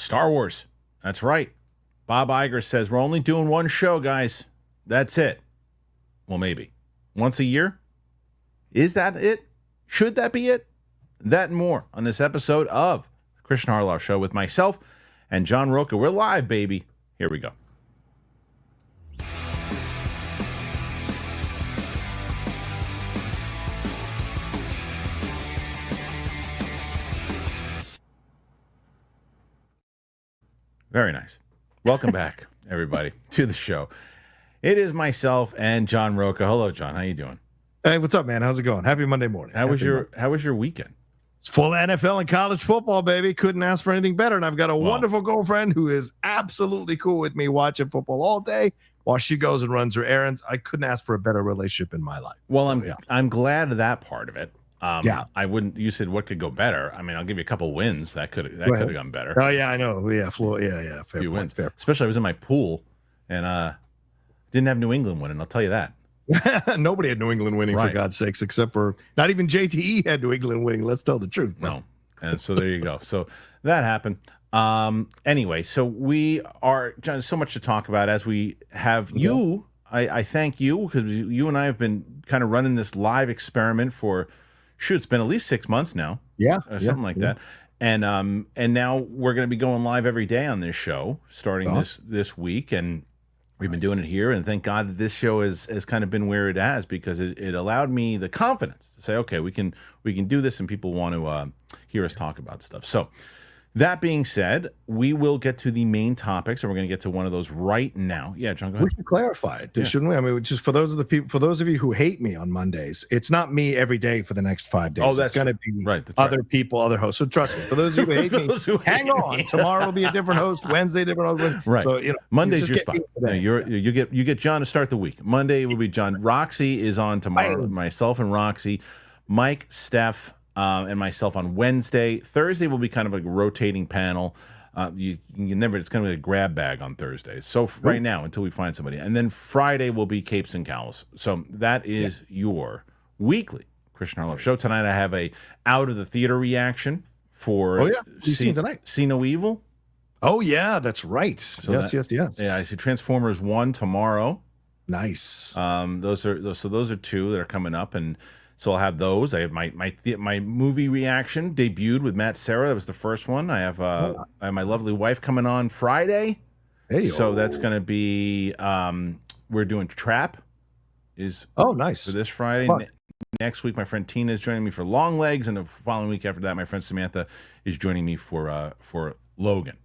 Star Wars. That's right. Bob Iger says we're only doing one show, guys. That's it. Well, maybe. Once a year? Is that it? Should that be it? That and more on this episode of the Christian Harloff Show with myself and John Roca. We're live, baby. Here we go. Very nice. Welcome back, everybody, to the show. It is myself and John Roca. Hello, John. How you doing? Hey, what's up, man? How's it going? Happy Monday morning. How was your weekend? It's full of NFL and college football, baby. Couldn't ask for anything better. And I've got a wonderful girlfriend who is absolutely cool with me watching football all day while she goes and runs her errands. I couldn't ask for a better relationship in my life. Well, I'm glad of that part of it. Yeah. I wouldn't. You said what could go better. I mean, I'll give you a couple wins. That could have gone better. Oh yeah, I know. Yeah, fair few point, wins. fair. Especially I was in my pool and didn't have New England winning. I'll tell you that. Nobody had New England winning, for God's sakes, except for not even JTE had New England winning. Let's tell the truth. No. And so there you go. So that happened. Anyway, so we are, John, so much to talk about as we have you. I thank you because you and I have been kind of running this live experiment for, it's been at least 6 months now. Yeah. Or something like that. And now we're going to be going live every day on this show starting this week. And we've been doing it here, and thank God that this show has kind of been where it has, because it allowed me the confidence to say, okay, we can do this, and people want to hear us talk about stuff. So that being said, we will get to the main topics, and we're going to get to one of those right now. Yeah, John, go ahead. We should clarify it, shouldn't we? I mean, just for those of you who hate me on Mondays, it's not me every day for the next 5 days. Oh, that's it's going to be other people, other hosts. So trust me, for those of you who hate me, hang on. Tomorrow will be a different host. Wednesday, different host. Right. So Monday's your spot. You get John to start the week. Monday will be John. Roxy is on tomorrow. Myself and Roxy, Mike, Steph. And myself on Wednesday. Thursday will be kind of like a rotating panel. You never. It's kind of like a grab bag on Thursdays. So right now, until we find somebody, and then Friday will be Capes and Cowls. So that is your weekly Christian Harloff Show. Tonight I have a out of the theater reaction for tonight. See No Evil. Oh yeah, that's right. So yes. Yeah, I see Transformers 1 tomorrow. Nice. Those are two that are coming up, and so I'll have those. I have my movie reaction debuted with Matt Serra. That was the first one. I have my lovely wife coming on Friday. So that's going to be we're doing Trap. Nice for this Friday. Next week, my friend Tina is joining me for Long Legs, and the following week after that, my friend Samantha is joining me for Logan.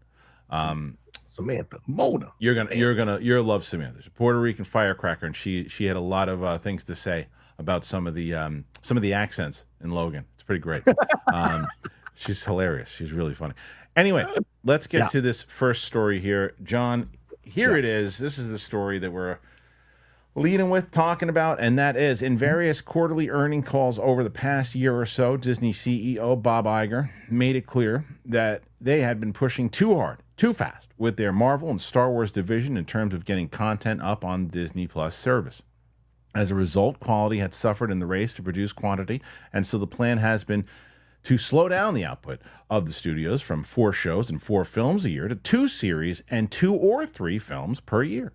Samantha Mona. You'll love Samantha. She's a Puerto Rican firecracker, and she had a lot of things to say about some of the accents in Logan. It's pretty great. She's hilarious. She's really funny. Anyway, let's get to this first story here. John, it is. This is the story that we're leading with, talking about, and that is in various quarterly earning calls over the past year or so, Disney CEO Bob Iger made it clear that they had been pushing too hard, too fast with their Marvel and Star Wars division in terms of getting content up on Disney Plus service. As a result, quality had suffered in the race to produce quantity, and so the plan has been to slow down the output of the studios from 4 shows and 4 films a year to 2 series and 2 or 3 films per year.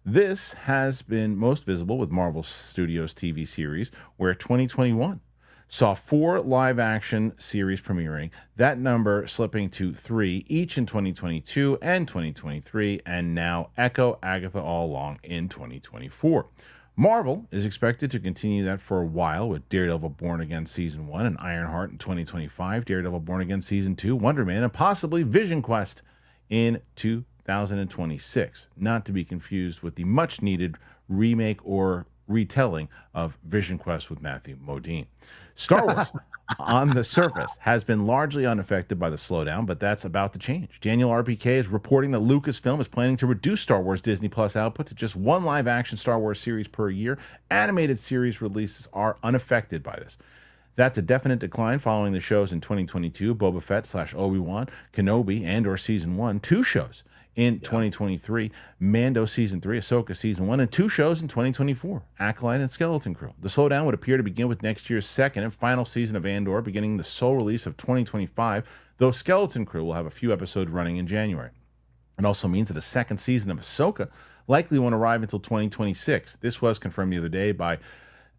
This has been most visible with Marvel Studios' TV series, where 2021 saw 4 live-action series premiering, that number slipping to 3 each in 2022 and 2023, and now Echo Agatha all along in 2024. Marvel is expected to continue that for a while with Daredevil Born Again Season 1 and Ironheart in 2025, Daredevil Born Again Season 2, Wonder Man, and possibly Vision Quest in 2026. Not to be confused with the much-needed remake or retelling of Vision Quest with Matthew Modine. Star Wars, on the surface, has been largely unaffected by the slowdown, but that's about to change. Daniel RPK is reporting that Lucasfilm is planning to reduce Star Wars Disney Plus output to just 1 live-action Star Wars series per year. Animated series releases are unaffected by this. That's a definite decline following the shows in 2022, Boba Fett / Obi-Wan, Kenobi, and or Season 1, 2 shows in 2023, Mando Season 3, Ahsoka Season 1, and 2 shows in 2024, Acolyte and Skeleton Crew. The slowdown would appear to begin with next year's second and final season of Andor, beginning the sole release of 2025, though Skeleton Crew will have a few episodes running in January. It also means that a second season of Ahsoka likely won't arrive until 2026. This was confirmed the other day by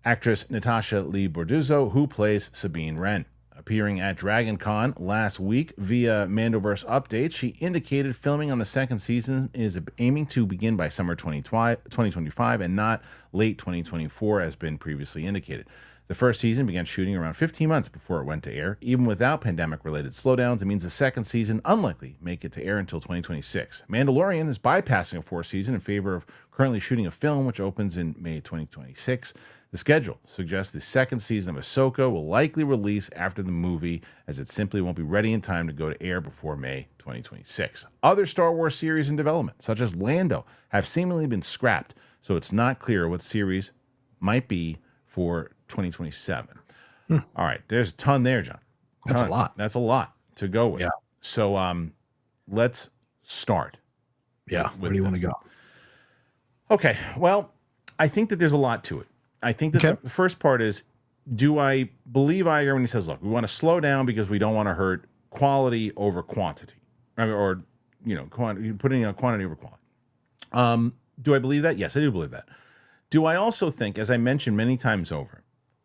actress Natasha Lee Borduzzo, who plays Sabine Wren. Appearing at Dragon Con last week via Mandoverse update, she indicated filming on the second season is aiming to begin by summer 2025 and not late 2024 as been previously indicated. The first season began shooting around 15 months before it went to air. Even without pandemic-related slowdowns, it means the second season unlikely make it to air until 2026. Mandalorian is bypassing a fourth season in favor of currently shooting a film which opens in May 2026. The schedule suggests the second season of Ahsoka will likely release after the movie, as it simply won't be ready in time to go to air before May 2026. Other Star Wars series in development, such as Lando, have seemingly been scrapped, so it's not clear what series might be for 2027. All right, there's a ton there, John. That's a lot. That's a lot to go with. Yeah. So let's start. Yeah. Where do you want to go? Okay. Well, I think that there's a lot to it. I think that the first part is, do I believe Iger when he says, look, we want to slow down because we don't want to hurt quality over quantity, or putting a quantity over quality. Do I believe that? Yes, I do believe that. Do I also think, as I mentioned many times over,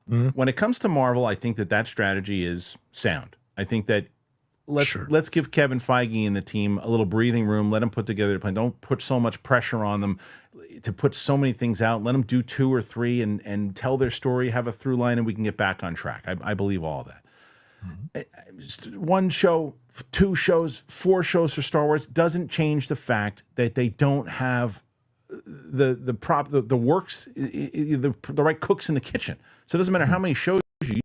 when it comes to Marvel, I think that strategy is sound. I think that let's give Kevin Feige and the team a little breathing room. Let them put together a plan. Don't put so much pressure on them to put so many things out. Let them do 2 or 3 and tell their story, have a through line, and we can get back on track. I believe all of that. Just 1 show, 2 shows, 4 shows for Star Wars doesn't change the fact that they don't have the right cooks in the kitchen. So it doesn't matter how many shows you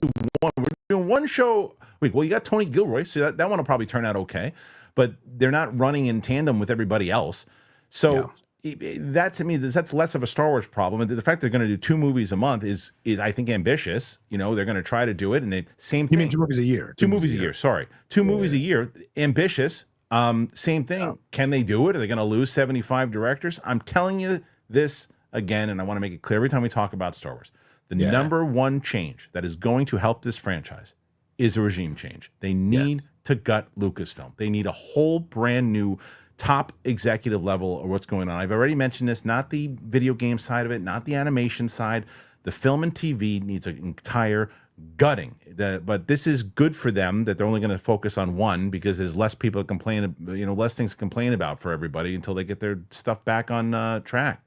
do. We're doing 1 show a week. Well, you got Tony Gilroy, so that one will probably turn out okay, but they're not running in tandem with everybody else. So that, to me, that's less of a Star Wars problem. And the fact they're going to do 2 movies a month is I think ambitious. They're going to try to do it, and same thing. You mean 2 movies a year? 2 movies a year. Sorry, 2 movies a year. Ambitious. Same thing. Yeah. Can they do it? Are they going to lose 75 directors? I'm telling you this again, and I want to make it clear every time we talk about Star Wars. The number one change that is going to help this franchise is a regime change. They need to gut Lucasfilm. They need a whole brand new top executive level of what's going on. I've already mentioned this, not the video game side of it, not the animation side. The film and TV needs an entire gutting. But this is good for them that they're only going to focus on one, because there's less people to complain, less things to complain about for everybody until they get their stuff back on track.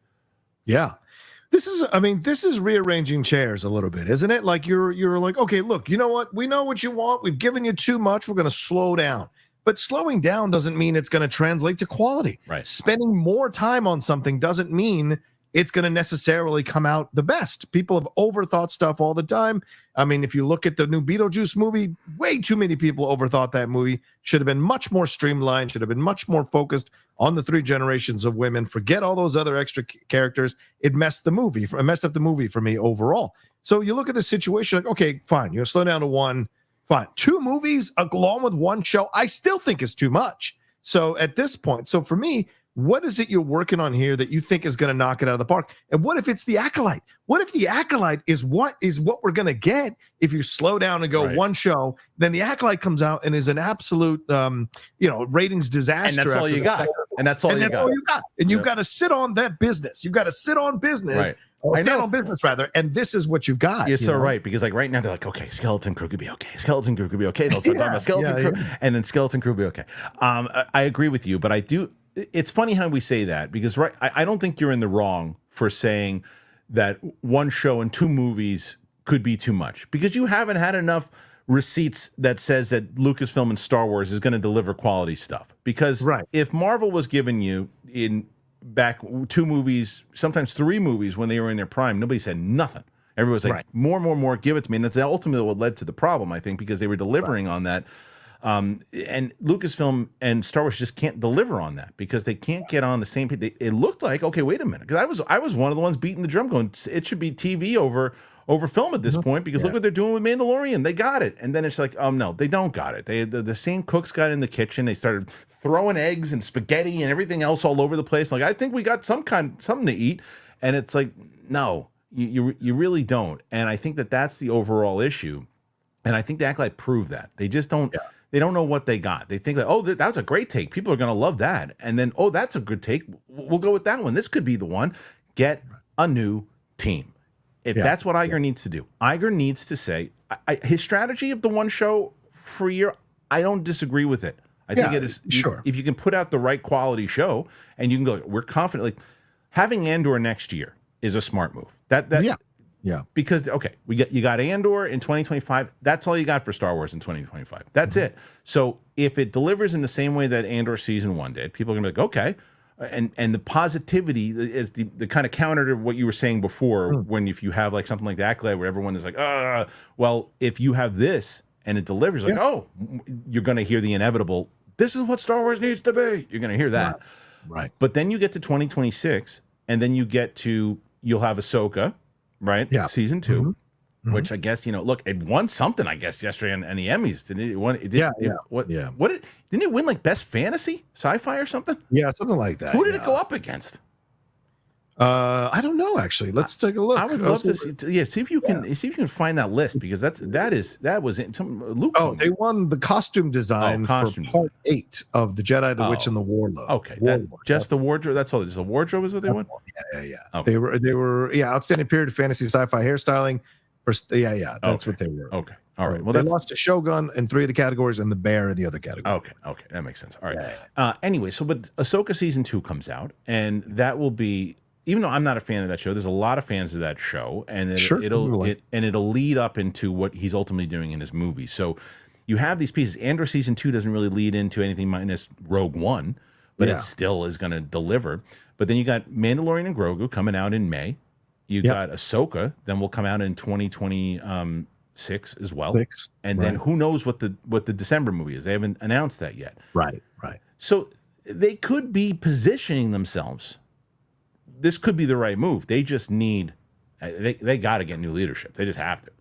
Yeah. This is rearranging chairs a little bit, isn't it? Like you're like, okay, look, you know what? We know what you want. We've given you too much. We're going to slow down. But slowing down doesn't mean it's going to translate to quality. Right. Spending more time on something doesn't mean it's going to necessarily come out the best. People have overthought stuff all the time. I mean, if you look at the new Beetlejuice movie, way too many people overthought that movie. Should have been much more streamlined, should have been much more focused on the 3 generations of women. Forget all those other extra characters. It messed up the movie for me overall. So you look at the situation, like, okay, fine, you're slow down to 1. Fine. 2 movies along with 1 show, I still think is too much. So at this point, so for me, what is it you're working on here that you think is going to knock it out of the park? And what if it's the Acolyte? What if the Acolyte is what we're going to get if you slow down and go 1 show, then the Acolyte comes out and is an absolute, ratings disaster. And that's all you got. And that's all you got. And you've got to sit on that business. You've got to sit on business. Right. I know on business rather, and this is what you've got. You're so right, because like right now they're like, okay, Skeleton Crew could be okay. Skeleton Crew could be okay. They'll start talking about Skeleton Crew, and then Skeleton Crew will be okay. I agree with you, but I do. It's funny how we say that, because I don't think you're in the wrong for saying that 1 show and 2 movies could be too much, because you haven't had enough receipts that says that Lucasfilm and Star Wars is going to deliver quality stuff. Because if Marvel was giving you back 2 movies, sometimes 3 movies when they were in their prime, nobody said nothing. Everyone was like, more, give it to me. And that's ultimately what led to the problem, I think, because they were delivering on that. And Lucasfilm and Star Wars just can't deliver on that, because they can't get on the same page. It looked like, okay, wait a minute, because I was one of the ones beating the drum going, it should be TV over over film at this point because look what they're doing with Mandalorian. They got it. And then it's like, no, they don't got it. The same cooks got in the kitchen. They started throwing eggs and spaghetti and everything else all over the place. Like, I think we got something to eat. And it's like, no, you really don't. And I think that's the overall issue. And I think the Acolyte proved that. They just don't. Yeah. They don't know what they got. They think that, oh, that was a great take. People are going to love that. And then, oh, that's a good take. We'll go with that one. This could be the one. Get a new team. If that's what Iger needs to do. Iger needs to say, his strategy of the one show for a year, I don't disagree with it. I think it is, sure. If you can put out the right quality show and you can go, we're confident, like having Andor next year is a smart move. Yeah. Because, okay, you got Andor in 2025. That's all you got for Star Wars in 2025. That's it. So if it delivers in the same way that Andor Season 1 did, people are going to be like, okay. And the positivity is the kind of counter to what you were saying before when if you have like something like the Acolyte where everyone is like, well, if you have this and it delivers, like, oh, you're going to hear the inevitable, this is what Star Wars needs to be. You're going to hear that. Right. But then you get to 2026 and then you'll have Ahsoka, right? Yeah. Season 2, which I guess, look, it won something, I guess, yesterday on the Emmys. Didn't it win like Best Fantasy Sci-Fi or something? Yeah, something like that. Who did it go up against? I don't know, actually. Let's take a look. I would love to see if you can find that list because that was in some Luke. Oh, they won the costume design for part 8 of The Jedi, the Witch, and the Warlord. Okay, just the wardrobe. That's all. Just the wardrobe is what they won. Yeah. Okay. They were outstanding period of fantasy sci-fi hairstyling. That's what they were. Okay, all right. Well, they lost to Shogun in 3 of the categories and the Bear in the other category. Okay, that makes sense. All right. Anyway, but Ahsoka season 2 comes out, and that will be. Even though I'm not a fan of that show, there's a lot of fans of that show, and it'll lead up into what he's ultimately doing in his movie. So you have these pieces. Andor season 2 doesn't really lead into anything minus Rogue One, but it still is going to deliver. But then you got Mandalorian and Grogu coming out in May. You got Ahsoka, then will come out in 2026 as well. And then who knows what the December movie is? They haven't announced that yet. Right. So they could be positioning themselves. This could be the right move. They just need, they got to get new leadership. They just have to.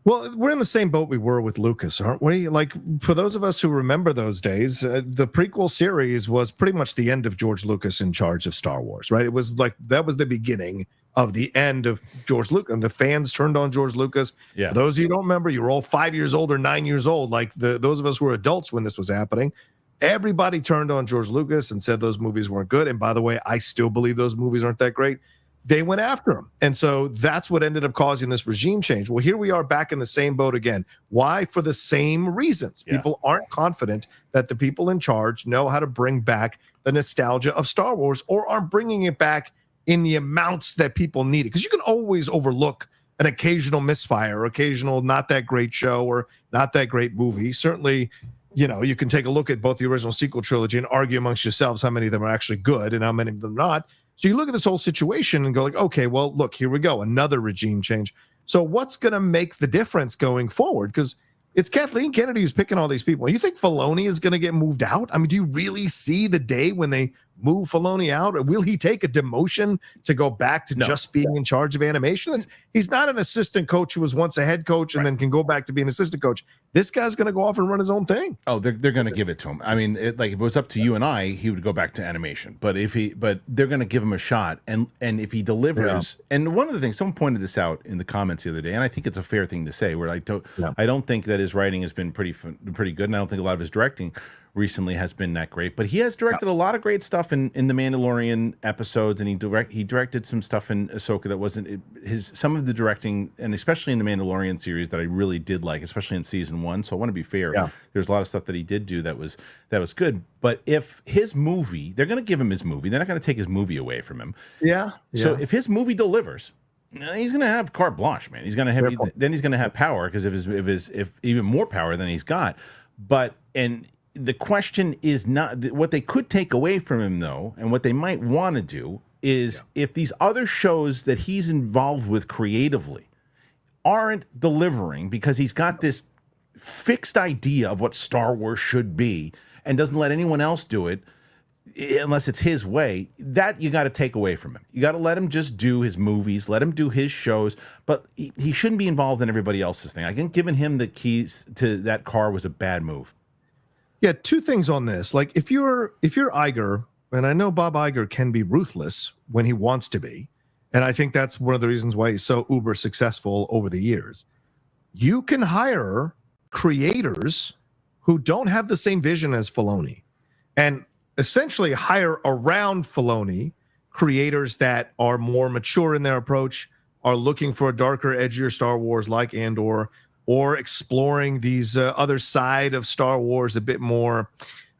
Well, we're in the same boat we were with Lucas, aren't we? Like, for those of us who remember those days, the prequel series was pretty much the end of George Lucas in charge of Star Wars, right? It was like, that was the beginning of the end of George Lucas. And the fans turned on George Lucas. Yeah. For those of you who don't remember, you were all 5 years old or 9 years old. Like, those of us who were adults when this was happening. Everybody turned on George Lucas and said those movies weren't good. And by the way, I still believe those movies aren't that great. They went after him. And so that's what ended up causing this regime change. Well, here we are back in the same boat again. Why? For the same reasons. People aren't confident that the people in charge know how to bring back the nostalgia of Star Wars or aren't bringing it back in the amounts that people need it. Because you can always overlook an occasional misfire, or occasional not that great show or not that great movie. Certainly, you can take a look at both the original sequel trilogy and argue amongst yourselves how many of them are actually good and how many of them not. So you look at this whole situation and go like, okay, well, look, here we go. Another regime change. So what's going to make the difference going forward? Because it's Kathleen Kennedy who's picking all these people. You think Filoni is going to get moved out? I mean, do you really see the day when they move Filoni out? Or will he take a demotion to go back to just being in charge of animation? He's not an assistant coach who was once a head coach and then can go back to being an assistant coach. This guy's going to go off and run his own thing. Oh, they're going to give it to him. I mean, if it was up to you and I, he would go back to animation. But they're going to give him a shot, and if he delivers, and one of the things someone pointed this out in the comments the other day, and I think it's a fair thing to say, where I don't think that his writing has been pretty good, and I don't think a lot of his directing recently has been that great, but he has directed a lot of great stuff in the Mandalorian episodes, and he directed some stuff in Ahsoka that wasn't some of the directing, and especially in the Mandalorian series that I really did like, especially in season 1. So I want to be fair. There's a lot of stuff that he did do that was good. But if his movie, they're going to give him his movie. They're not going to take his movie away from him. So if his movie delivers, he's going to have carte blanche, man. He's going to have he's going to have power because if even more power than he's got. The question is not what they could take away from him, though, and what they might want to do is if these other shows that he's involved with creatively aren't delivering because he's got this fixed idea of what Star Wars should be and doesn't let anyone else do it, unless it's his way, that you got to take away from him. You got to let him just do his movies, let him do his shows, but he shouldn't be involved in everybody else's thing. I think giving him the keys to that car was a bad move. Yeah, two things on this. Like if you're Iger, and I know Bob Iger can be ruthless when he wants to be, and I think that's one of the reasons why he's so uber successful over the years. You can hire creators who don't have the same vision as Filoni, and essentially hire around Filoni creators that are more mature in their approach, are looking for a darker, edgier Star Wars like Andor, or exploring these other side of Star Wars a bit more,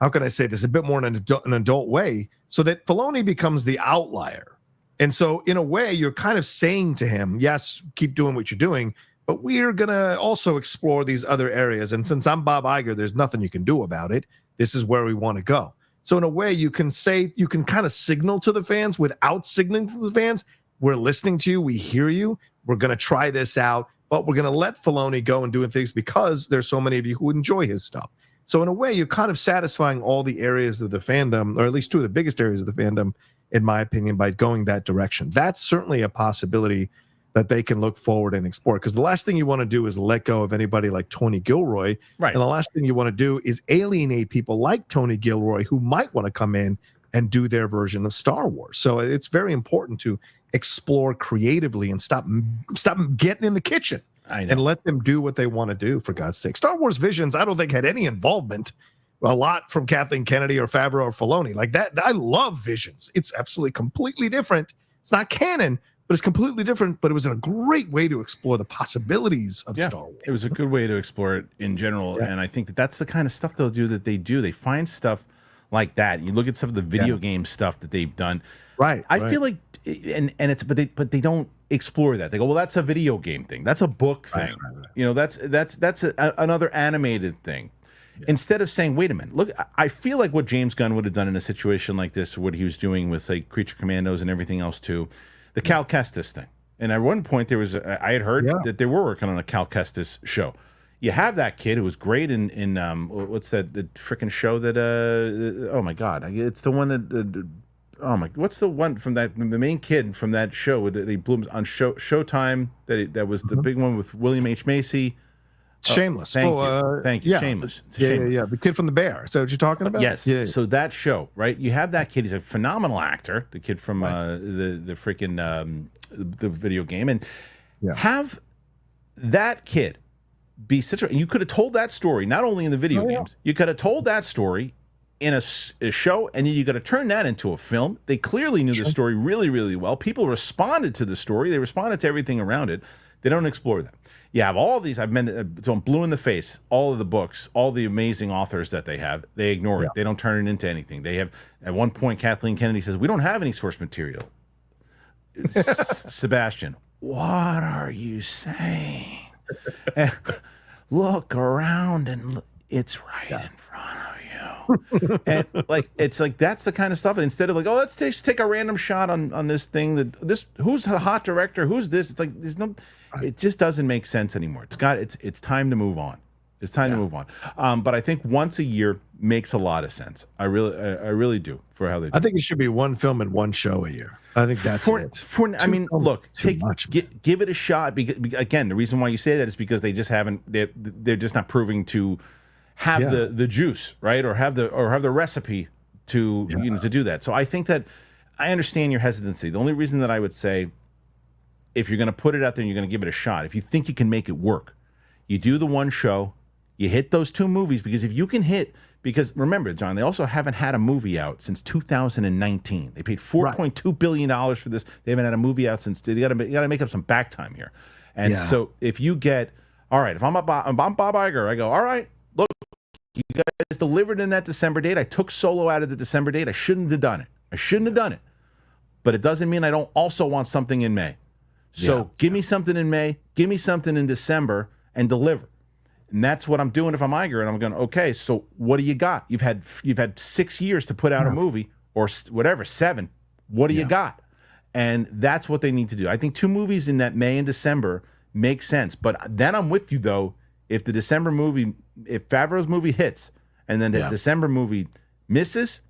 how can I say this, a bit more in an adult way, so that Filoni becomes the outlier. And so in a way, you're kind of saying to him, yes, keep doing what you're doing, but we're going to also explore these other areas. And since I'm Bob Iger, there's nothing you can do about it. This is where we want to go. So in a way, you can kind of signal to the fans without signaling to the fans, we're listening to you, we hear you, we're going to try this out, but we're going to let Filoni go and doing things because there's so many of you who enjoy his stuff. So in a way, you're kind of satisfying all the areas of the fandom, or at least two of the biggest areas of the fandom, in my opinion, by going that direction. That's certainly a possibility that they can look forward and explore. Because the last thing you want to do is let go of anybody like Tony Gilroy. Right. And the last thing you want to do is alienate people like Tony Gilroy who might want to come in and do their version of Star Wars. So it's very important to explore creatively and stop getting in the kitchen and let them do what they want to do, for God's sake. Star Wars Visions, I don't think had any involvement a lot from Kathleen Kennedy or Favreau or Filoni. Like that, I love Visions. It's absolutely completely different. It's not canon, but it's completely different. But it was a great way to explore the possibilities of Star Wars. It was a good way to explore it in general. And I think that's the kind of stuff they'll do. They find stuff like that. You look at some of the video game stuff that they've done. Right. I feel like, but they don't explore that. They go, well, that's a video game thing. That's a book thing. Right. That's another animated thing. Yeah. Instead of saying, wait a minute, look, I feel like what James Gunn would have done in a situation like this, what he was doing with like Creature Commandos and everything else too, the Cal Kestis thing. And at one point there was, I had heard that they were working on a Cal Kestis show. You have that kid who was great in what's that, the freaking show that, oh my God, it's the one that, what's the one from that, the main kid from that show that they blew on Showtime, that was the big one with William H. Macy. Shameless. Thank you. Yeah. Shameless. Yeah. The kid from The Bear. Is that what you're talking about? Yes. Yeah. So that show, right? You have that kid. He's a phenomenal actor. The kid from the freaking the video game, and have that kid be such a. You could have told that story not only in the video games. You could have told that story in a show, and then you got to turn that into a film. They clearly knew the story really, really well. People responded to the story. They responded to everything around it. They don't explore that. You have all these, I've been so blue in the face, all of the books, all the amazing authors that they have, they ignore it. They don't turn it into anything. They have, at one point, Kathleen Kennedy says, we don't have any source material. Sebastian, what are you saying? And look around and it's right in front of you. And like, it's like, that's the kind of stuff. Instead of like, oh, let's take a random shot on this thing who's the hot director? Who's this? It's like, there's no... It just doesn't make sense anymore. It's time to move on. It's time to move on. But I think once a year makes a lot of sense. I really do for how they do. I think it should be one film and one show a year. I think that's it. Look, give it a shot. Because, again, the reason why you say that is because they just haven't. They're just not proving to have the juice, right, or have the recipe to to do that. So I think that I understand your hesitancy. The only reason that I would say, if you're going to put it out there and you're going to give it a shot, if you think you can make it work, you do the one show, you hit those two movies, because if you can hit, because remember, John, they also haven't had a movie out since 2019. They paid $4.2 billion for this. They haven't had a movie out since, you got to make up some back time here. And so if you get, all right, if I'm Bob Iger, I go, all right, look, you guys delivered in that December date. I took Solo out of the December date. I shouldn't have done it. But it doesn't mean I don't also want something in May. So give me something in May, give me something in December, and deliver. And that's what I'm doing if I'm Iger, and I'm going, okay, so what do you got? You've had 6 years to put out a movie, or whatever, 7. What do you got? And that's what they need to do. I think 2 movies in that May and December make sense. But then I'm with you, though, if the December movie, if Favreau's movie hits, and then the December movie misses,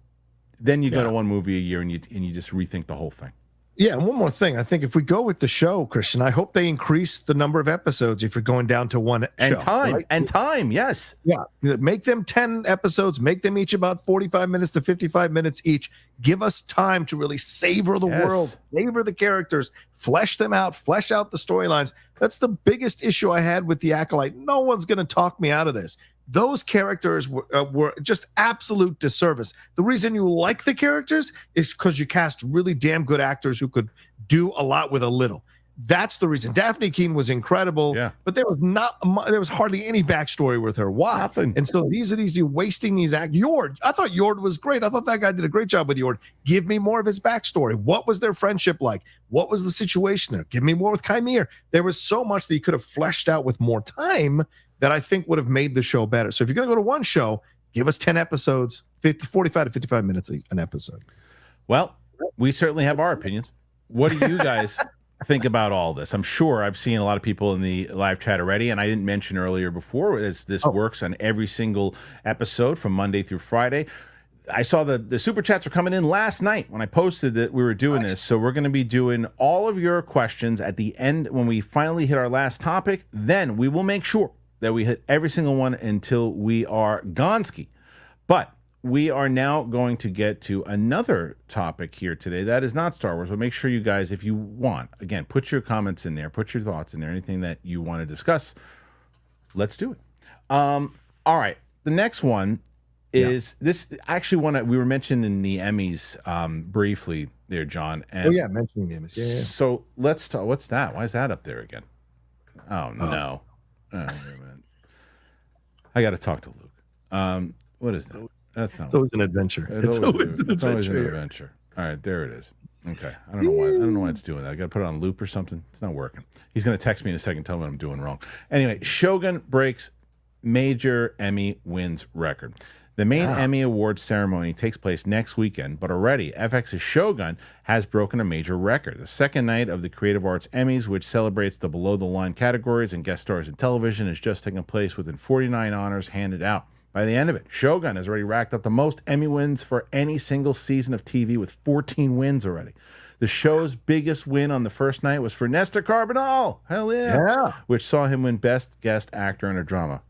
then you go to one movie a year and you just rethink the whole thing. Yeah, and one more thing. I think if we go with the show, Christian, I hope they increase the number of episodes if you're going down to one and show. Time. Right? And time, yes. Yeah. Make them 10 episodes. Make them each about 45 minutes to 55 minutes each. Give us time to really savor the world, savor the characters, flesh them out, flesh out the storylines. That's the biggest issue I had with The Acolyte. No one's going to talk me out of this. Those characters were just absolute disservice. The reason you like the characters is because you cast really damn good actors who could do a lot with a little. That's the reason. Daphne Keane was incredible, but there was hardly any backstory with her. Why? Nothing. And so you're wasting these actors. Yord, I thought Yord was great. I thought that guy did a great job with Yord. Give me more of his backstory. What was their friendship like? What was the situation there? Give me more with Chimere. There was so much that you could have fleshed out with more time that I think would have made the show better. So if you're going to go to one show, give us 10 episodes, 45 to 55 minutes an episode. Well, we certainly have our opinions. What do you guys think about all this? I'm sure I've seen a lot of people in the live chat already, and I didn't mention earlier before, this works on every single episode from Monday through Friday. I saw the super chats were coming in last night when I posted that we were doing this. So we're going to be doing all of your questions at the end when we finally hit our last topic. Then we will make sure that we hit every single one until we are gonski. But we are now going to get to another topic here today that is not Star Wars, but make sure you guys, if you want, again, put your comments in there, put your thoughts in there, anything that you want to discuss. Let's do it. All right. The next one is this actually one we were mentioned in the Emmys briefly there, John. And mentioning the Emmys. Yeah. So let's talk. What's that? Why is that up there again? Oh, no. Oh, wait a minute. I got to talk to Luke. What is that? That's not. It's always an adventure. It's always an adventure. All right, there it is. Okay, I don't know why it's doing that. I got to put it on loop or something. It's not working. He's going to text me in a second, tell me what I'm doing wrong. Anyway, Shogun breaks major Emmy wins record. The main Emmy Awards ceremony takes place next weekend, but already FX's Shogun has broken a major record. The second night of the Creative Arts Emmys, which celebrates the below-the-line categories and guest stars in television, has just taken place within 49 honors handed out. By the end of it, Shogun has already racked up the most Emmy wins for any single season of TV with 14 wins already. The show's biggest win on the first night was for Nestor Carbonell. Hell yeah. Which saw him win Best Guest Actor in a Drama.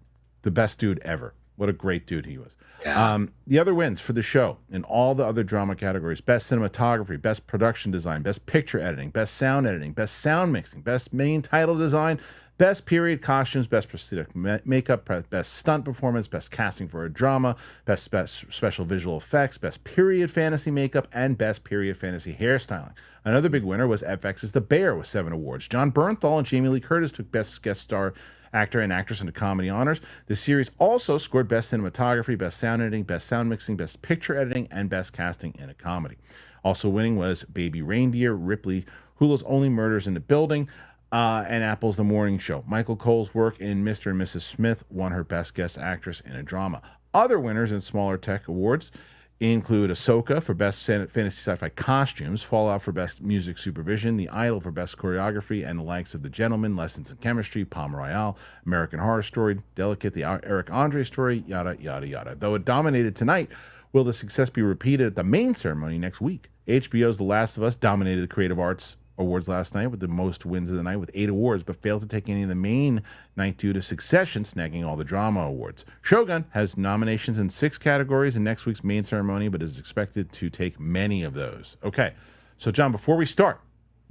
The best dude ever. What a great dude he was. Yeah. The other wins for the show in all the other drama categories: Best Cinematography, Best Production Design, Best Picture Editing, Best Sound Editing, Best Sound Mixing, Best Main Title Design, Best Period Costumes, Best Prosthetic Makeup, Best Stunt Performance, Best Casting for a Drama, Best Special Visual Effects, Best Period Fantasy Makeup, and Best Period Fantasy Hairstyling. Another big winner was FX's The Bear with 7 awards. John Bernthal and Jamie Lee Curtis took Best Guest Star Actor and Actress in the Comedy honors. The series also scored Best Cinematography, Best Sound Editing, Best Sound Mixing, Best Picture Editing, and Best Casting in a Comedy. Also winning was Baby Reindeer, Ripley, Hulu's Only Murders in the Building, and Apple's The Morning Show. Michael Cole's work in Mr. and Mrs. Smith won her Best Guest Actress in a Drama. Other winners in smaller tech awards include Ahsoka for Best Fantasy Sci-Fi Costumes, Fallout for Best Music Supervision, The Idol for Best Choreography, and the likes of The Gentleman, Lessons in Chemistry, Palm Royale, American Horror Story, Delicate, The Eric Andre Story, yada, yada, yada. Though it dominated tonight, will the success be repeated at the main ceremony next week? HBO's The Last of Us dominated the Creative Arts Awards last night with the most wins of the night with 8 awards, but failed to take any of the main night due to Succession snagging all the drama awards. Shogun has nominations in 6 categories in next week's main ceremony, but is expected to take many of those. Okay, so John, before we start,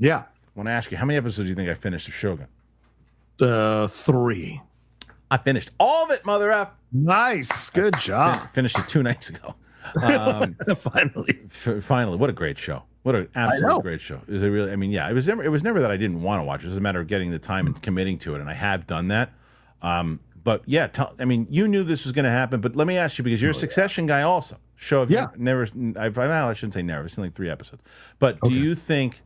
I want to ask you, how many episodes do you think I finished of Shogun? 3. I finished all of it, mother F. Nice, good job. Finished it 2 nights ago. Finally, what a great show. What an absolute great show. Is it really? I mean, yeah, it was never that I didn't want to watch it. It was a matter of getting the time and committing to it, and I have done that. But yeah, I mean, you knew this was going to happen, but let me ask you, because you're a Succession guy also. I shouldn't say never. I've seen like 3 episodes. But do you think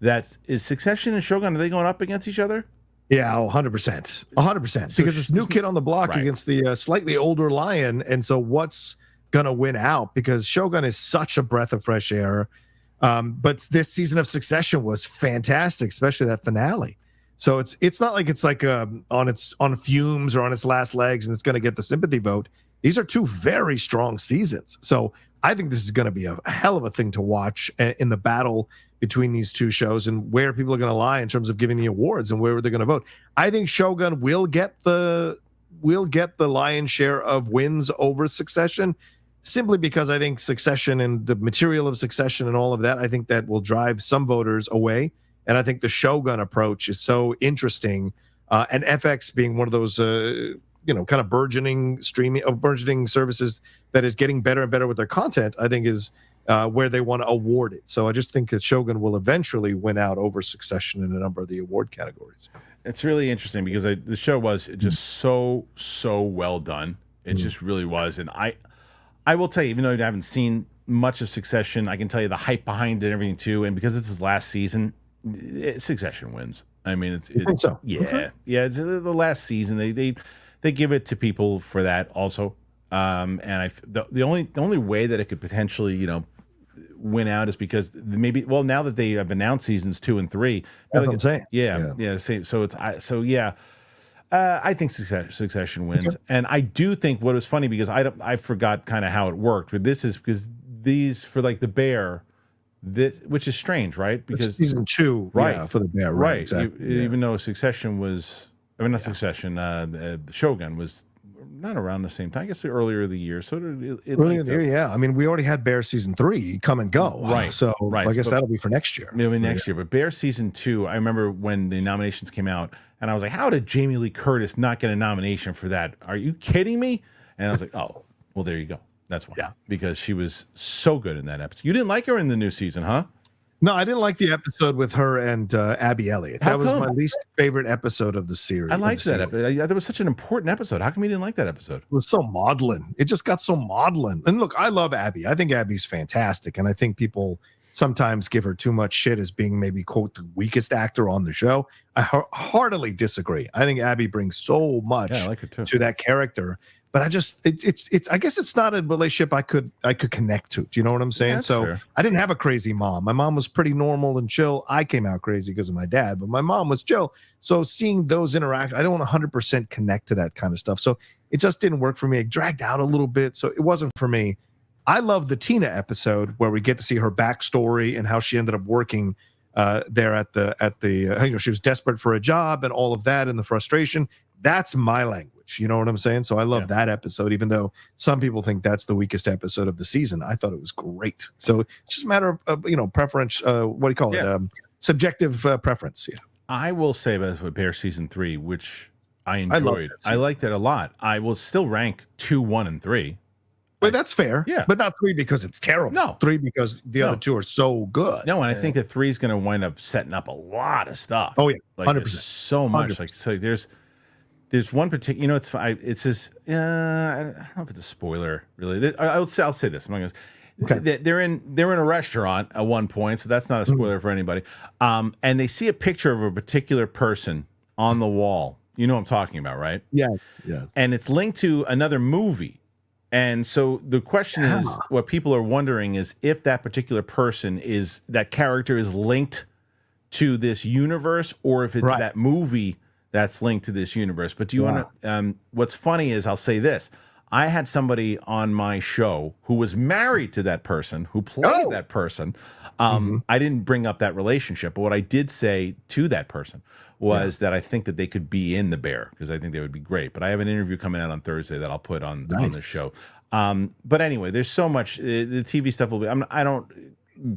is Succession and Shogun, are they going up against each other? Yeah, 100%. 100%. Because this new kid on the block against the slightly older lion, and so what's going to win out? Because Shogun is such a breath of fresh air. But this season of Succession was fantastic, especially that finale. So it's not like it's like on fumes or on its last legs and it's going to get the sympathy vote. These are 2 very strong seasons. So I think this is going to be a hell of a thing to watch in the battle between these two shows and where people are going to lie in terms of giving the awards and where they're going to vote. I think Shogun will get the lion's share of wins over Succession, simply because I think Succession and the material of Succession and all of that, I think that will drive some voters away. And I think the Shogun approach is so interesting. And FX being one of those, kind of burgeoning services that is getting better and better with their content, I think is where they want to award it. So I just think that Shogun will eventually win out over Succession in a number of the award categories. It's really interesting because the show was just so well done. It just really was. And I will tell you, even though I haven't seen much of Succession, I can tell you the hype behind it and everything too. And because it's his last season, Succession wins. I mean, it's so. Yeah, Okay. yeah. It's the last season. They give it to people for that also. And the only way that it could potentially win out is because maybe now that they have announced seasons 2 and 3. That's what I'm saying. Yeah. I think Succession wins, and I do think what was funny because I forgot kind of how it worked, but this is because these for like the Bear. Which is strange, right? Because it's season 2, right, for the Bear, right? Exactly. Even though Succession was, not Succession, Shogun was not around the same time. I guess earlier in the year. So earlier in the year, yeah. I mean, we already had Bear season 3 come and go, right? So I guess that'll be for next year. Maybe next year. But Bear season 2, I remember when the nominations came out, and I was like, "How did Jamie Lee Curtis not get a nomination for that? Are you kidding me?" And I was like, "Oh, well, there you go." That's why. Yeah. Because she was so good in that episode. You didn't like her in the new season, huh? No, I didn't like the episode with her and Abby Elliott. That was my least favorite episode of the series. I liked that episode. That was such an important episode. How come you didn't like that episode? It was so maudlin. It just got so maudlin. And look, I love Abby. I think Abby's fantastic. And I think people sometimes give her too much shit as being maybe, quote, the weakest actor on the show. I heartily disagree. I think Abby brings so much to that character. But I just I guess it's not a relationship I could connect to. Do you know what I'm saying? Yeah, so fair. I didn't have a crazy mom. My mom was pretty normal and chill. I came out crazy because of my dad, but my mom was chill. So seeing those interactions, I don't 100% connect to that kind of stuff. So it just didn't work for me. It dragged out a little bit, so it wasn't for me. I love the Tina episode where we get to see her backstory and how she ended up working there at the she was desperate for a job and all of that and the frustration. That's my language. You know what I'm saying? So I love that episode, even though some people think that's the weakest episode of the season. I thought it was great. So it's just a matter of preference. What do you call it? Subjective preference. Yeah. I will say about Bear season 3, which I enjoyed. I liked it a lot. I will still rank 2, 1, and 3. But that's fair. Yeah. But not 3 because it's terrible. No. 3 because the other 2 are so good. No, and I think that 3 is going to wind up setting up a lot of stuff. Oh yeah, 100%. So much. 100%. Like so, there's one particular. It's this. I don't know if it's a spoiler, really. I'll say this. I'm not gonna. Okay. They're in a restaurant at one point, so that's not a spoiler for anybody. And they see a picture of a particular person on the wall. You know what I'm talking about, right? Yes. And it's linked to another movie. And so the question is, what people are wondering is if that particular person that character is linked to this universe, or if it's that movie that's linked to this universe. But do you want to? What's funny is I'll say this: I had somebody on my show who was married to that person, who played that person. I didn't bring up that relationship, but what I did say to that person was that I think that they could be in the Bear because I think they would be great. But I have an interview coming out on Thursday that I'll put on the show. But anyway, there's so much. The TV stuff will be. I don't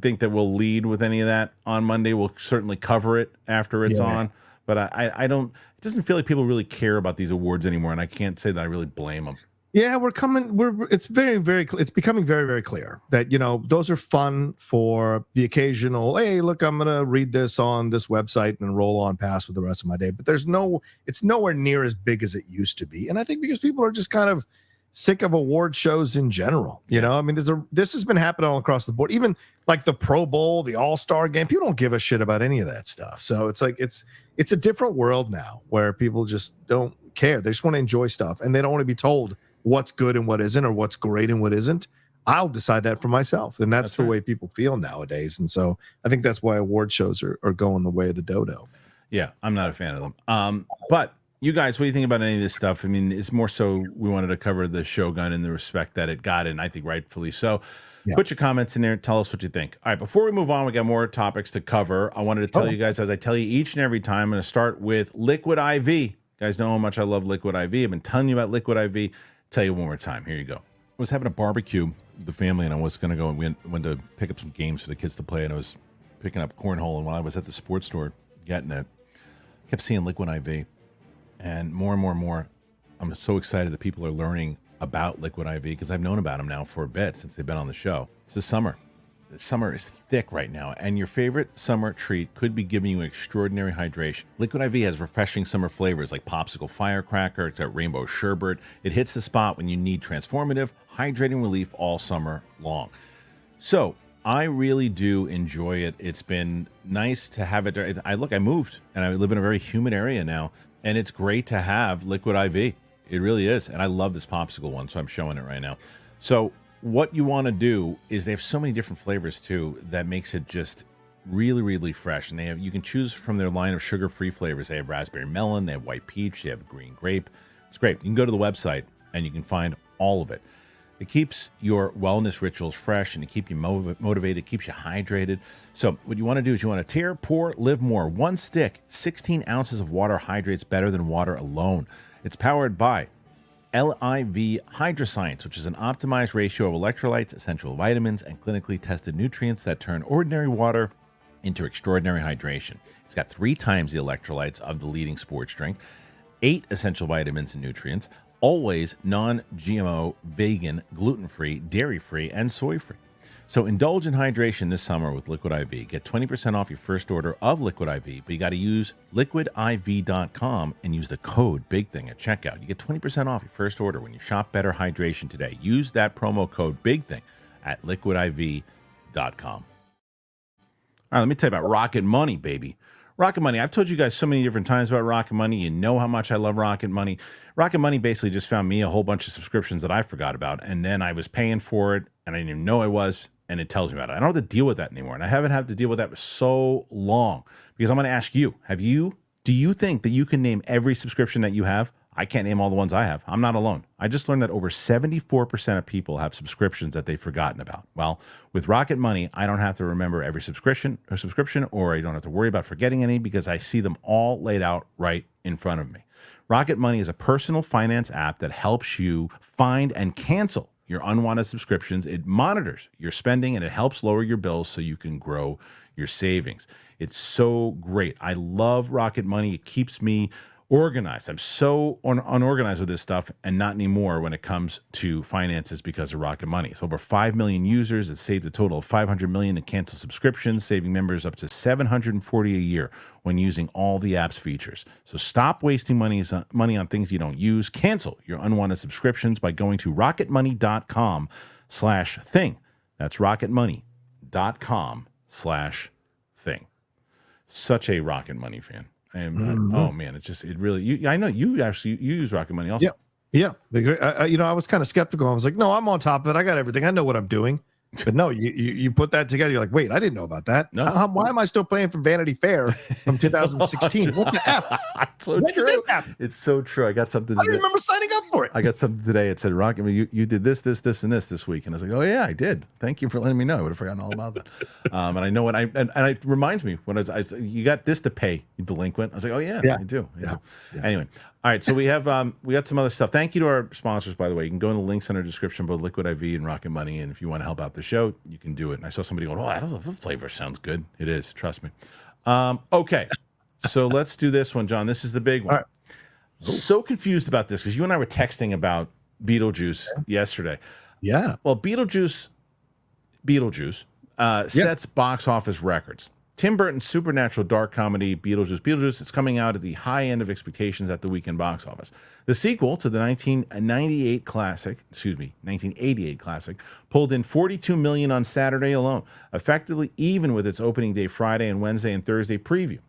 think that we'll lead with any of that on Monday. We'll certainly cover it after it's on. But I don't. It doesn't feel like people really care about these awards anymore, and I can't say that I really blame them. Yeah, it's very, very. It's becoming very, very clear that those are fun for the occasional. Hey, look, I'm gonna read this on this website and roll on past with the rest of my day. But it's nowhere near as big as it used to be, and I think because people are just kind of sick of award shows in general. I mean, this has been happening all across the board. Even like the Pro Bowl, the All-Star game, people don't give a shit about any of that stuff. So it's like it's a different world now where people just don't care. They just want to enjoy stuff, and they don't want to be told what's good and what isn't, or what's great and what isn't. I'll decide that for myself, and that's the way people feel nowadays. And so I think that's why award shows are going the way of the dodo. Yeah, I'm not a fan of them. But You guys, what do you think about any of this stuff? I mean, it's more so we wanted to cover the Shogun in the respect that it got, and I think rightfully so. Yeah. Put your comments in there. Tell us what you think. All right, before we move on, we got more topics to cover. I wanted to tell you guys, as I tell you each and every time, I'm going to start with Liquid IV. You guys know how much I love Liquid IV. I've been telling you about Liquid IV. Tell you one more time. Here you go. I was having a barbecue with the family, and I was going to go and we went to pick up some games for the kids to play, and I was picking up cornhole, and while I was at the sports store getting it, I kept seeing Liquid IV. And more and more, I'm so excited that people are learning about Liquid IV because I've known about them now for a bit since they've been on the show. It's the summer. The summer is thick right now, and your favorite summer treat could be giving you extraordinary hydration. Liquid IV has refreshing summer flavors like popsicle firecracker, it's got rainbow sherbet. It hits the spot when you need transformative, hydrating relief all summer long. So I really do enjoy it. It's been nice to have it. I moved, and I live in a very humid area now, and it's great to have Liquid IV. It really is. And I love this popsicle one, so I'm showing it right now. So what you want to do is they have so many different flavors too that makes it just really, really fresh. And you can choose from their line of sugar-free flavors. They have raspberry melon, they have white peach, they have green grape. It's great. You can go to the website and you can find all of it. It keeps your wellness rituals fresh and it keeps you motivated, keeps you hydrated. So what you want to do is you want to tear, pour, live more. One stick, 16 ounces of water hydrates better than water alone. It's powered by LIV Hydroscience, which is an optimized ratio of electrolytes, essential vitamins, and clinically tested nutrients that turn ordinary water into extraordinary hydration. It's got 3 times the electrolytes of the leading sports drink, 8 essential vitamins and nutrients, always non-GMO, vegan, gluten-free, dairy-free, and soy-free. So indulge in hydration this summer with Liquid IV. Get 20% off your first order of Liquid IV, but you got to use liquidiv.com and use the code BIGTHING at checkout. You get 20% off your first order when you shop Better Hydration today. Use that promo code BIGTHING at liquidiv.com. All right, let me tell you about Rocket Money, baby. Rocket Money. I've told you guys so many different times about Rocket Money. You know how much I love Rocket Money. Rocket Money basically just found me a whole bunch of subscriptions that I forgot about, and then I was paying for it, and I didn't even know I was, and it tells me about it. I don't have to deal with that anymore, and I haven't had to deal with that for so long because I'm going to ask you, do you think that you can name every subscription that you have? I can't name all the ones I have. I'm not alone. I just learned that over 74% of people have subscriptions that they've forgotten about. Well, with Rocket Money, I don't have to remember every subscription, or I don't have to worry about forgetting any because I see them all laid out right in front of me. Rocket Money is a personal finance app that helps you find and cancel your unwanted subscriptions. It monitors your spending and it helps lower your bills so you can grow your savings. It's so great. I love Rocket Money. It keeps me organized. I'm so unorganized with this stuff, and not anymore when it comes to finances because of Rocket Money. It's over 5 million users. It's saved a total of $500 million in canceled subscriptions, saving members up to $740 a year when using all the app's features. So stop wasting money on things you don't use. Cancel your unwanted subscriptions by going to rocketmoney.com/thing. That's rocketmoney.com/thing. Such a Rocket Money fan. Oh man, it really. I know you use Rocket Money also. Yeah. I was kind of skeptical. I was like, no, I'm on top of it. I got everything. I know what I'm doing. But no, you put that together. You're like, wait, I didn't know about that. No. Why am I still paying for Vanity Fair from 2016? What the F? So when true. did this happen? It's so true. I got something. I remember signing up for it. I got something today. It said, Rocket, you did this, and this week. And I was like, oh yeah, I did. Thank you for letting me know. I would have forgotten all about that. And I know and it reminds me when you got this to pay, you delinquent. I was like, oh yeah. I do. Yeah. Anyway. All right, so we got some other stuff. Thank you to our sponsors, by the way. You can go in the links in our description, both Liquid IV and Rocket Money, and if you want to help out the show, you can do it. And I saw somebody going, oh, I don't know if the flavor sounds good. It is, trust me. Okay, so let's do this one, John. This is the big one. All right. So confused about this because you and I were texting about Beetlejuice yesterday. Yeah. Well, Beetlejuice sets box office records. Tim Burton's supernatural dark comedy Beetlejuice is coming out at the high end of expectations at the weekend box office. The sequel to the 1988 classic, pulled in $42 million on Saturday alone, effectively even with its opening day Friday and Wednesday and Thursday preview.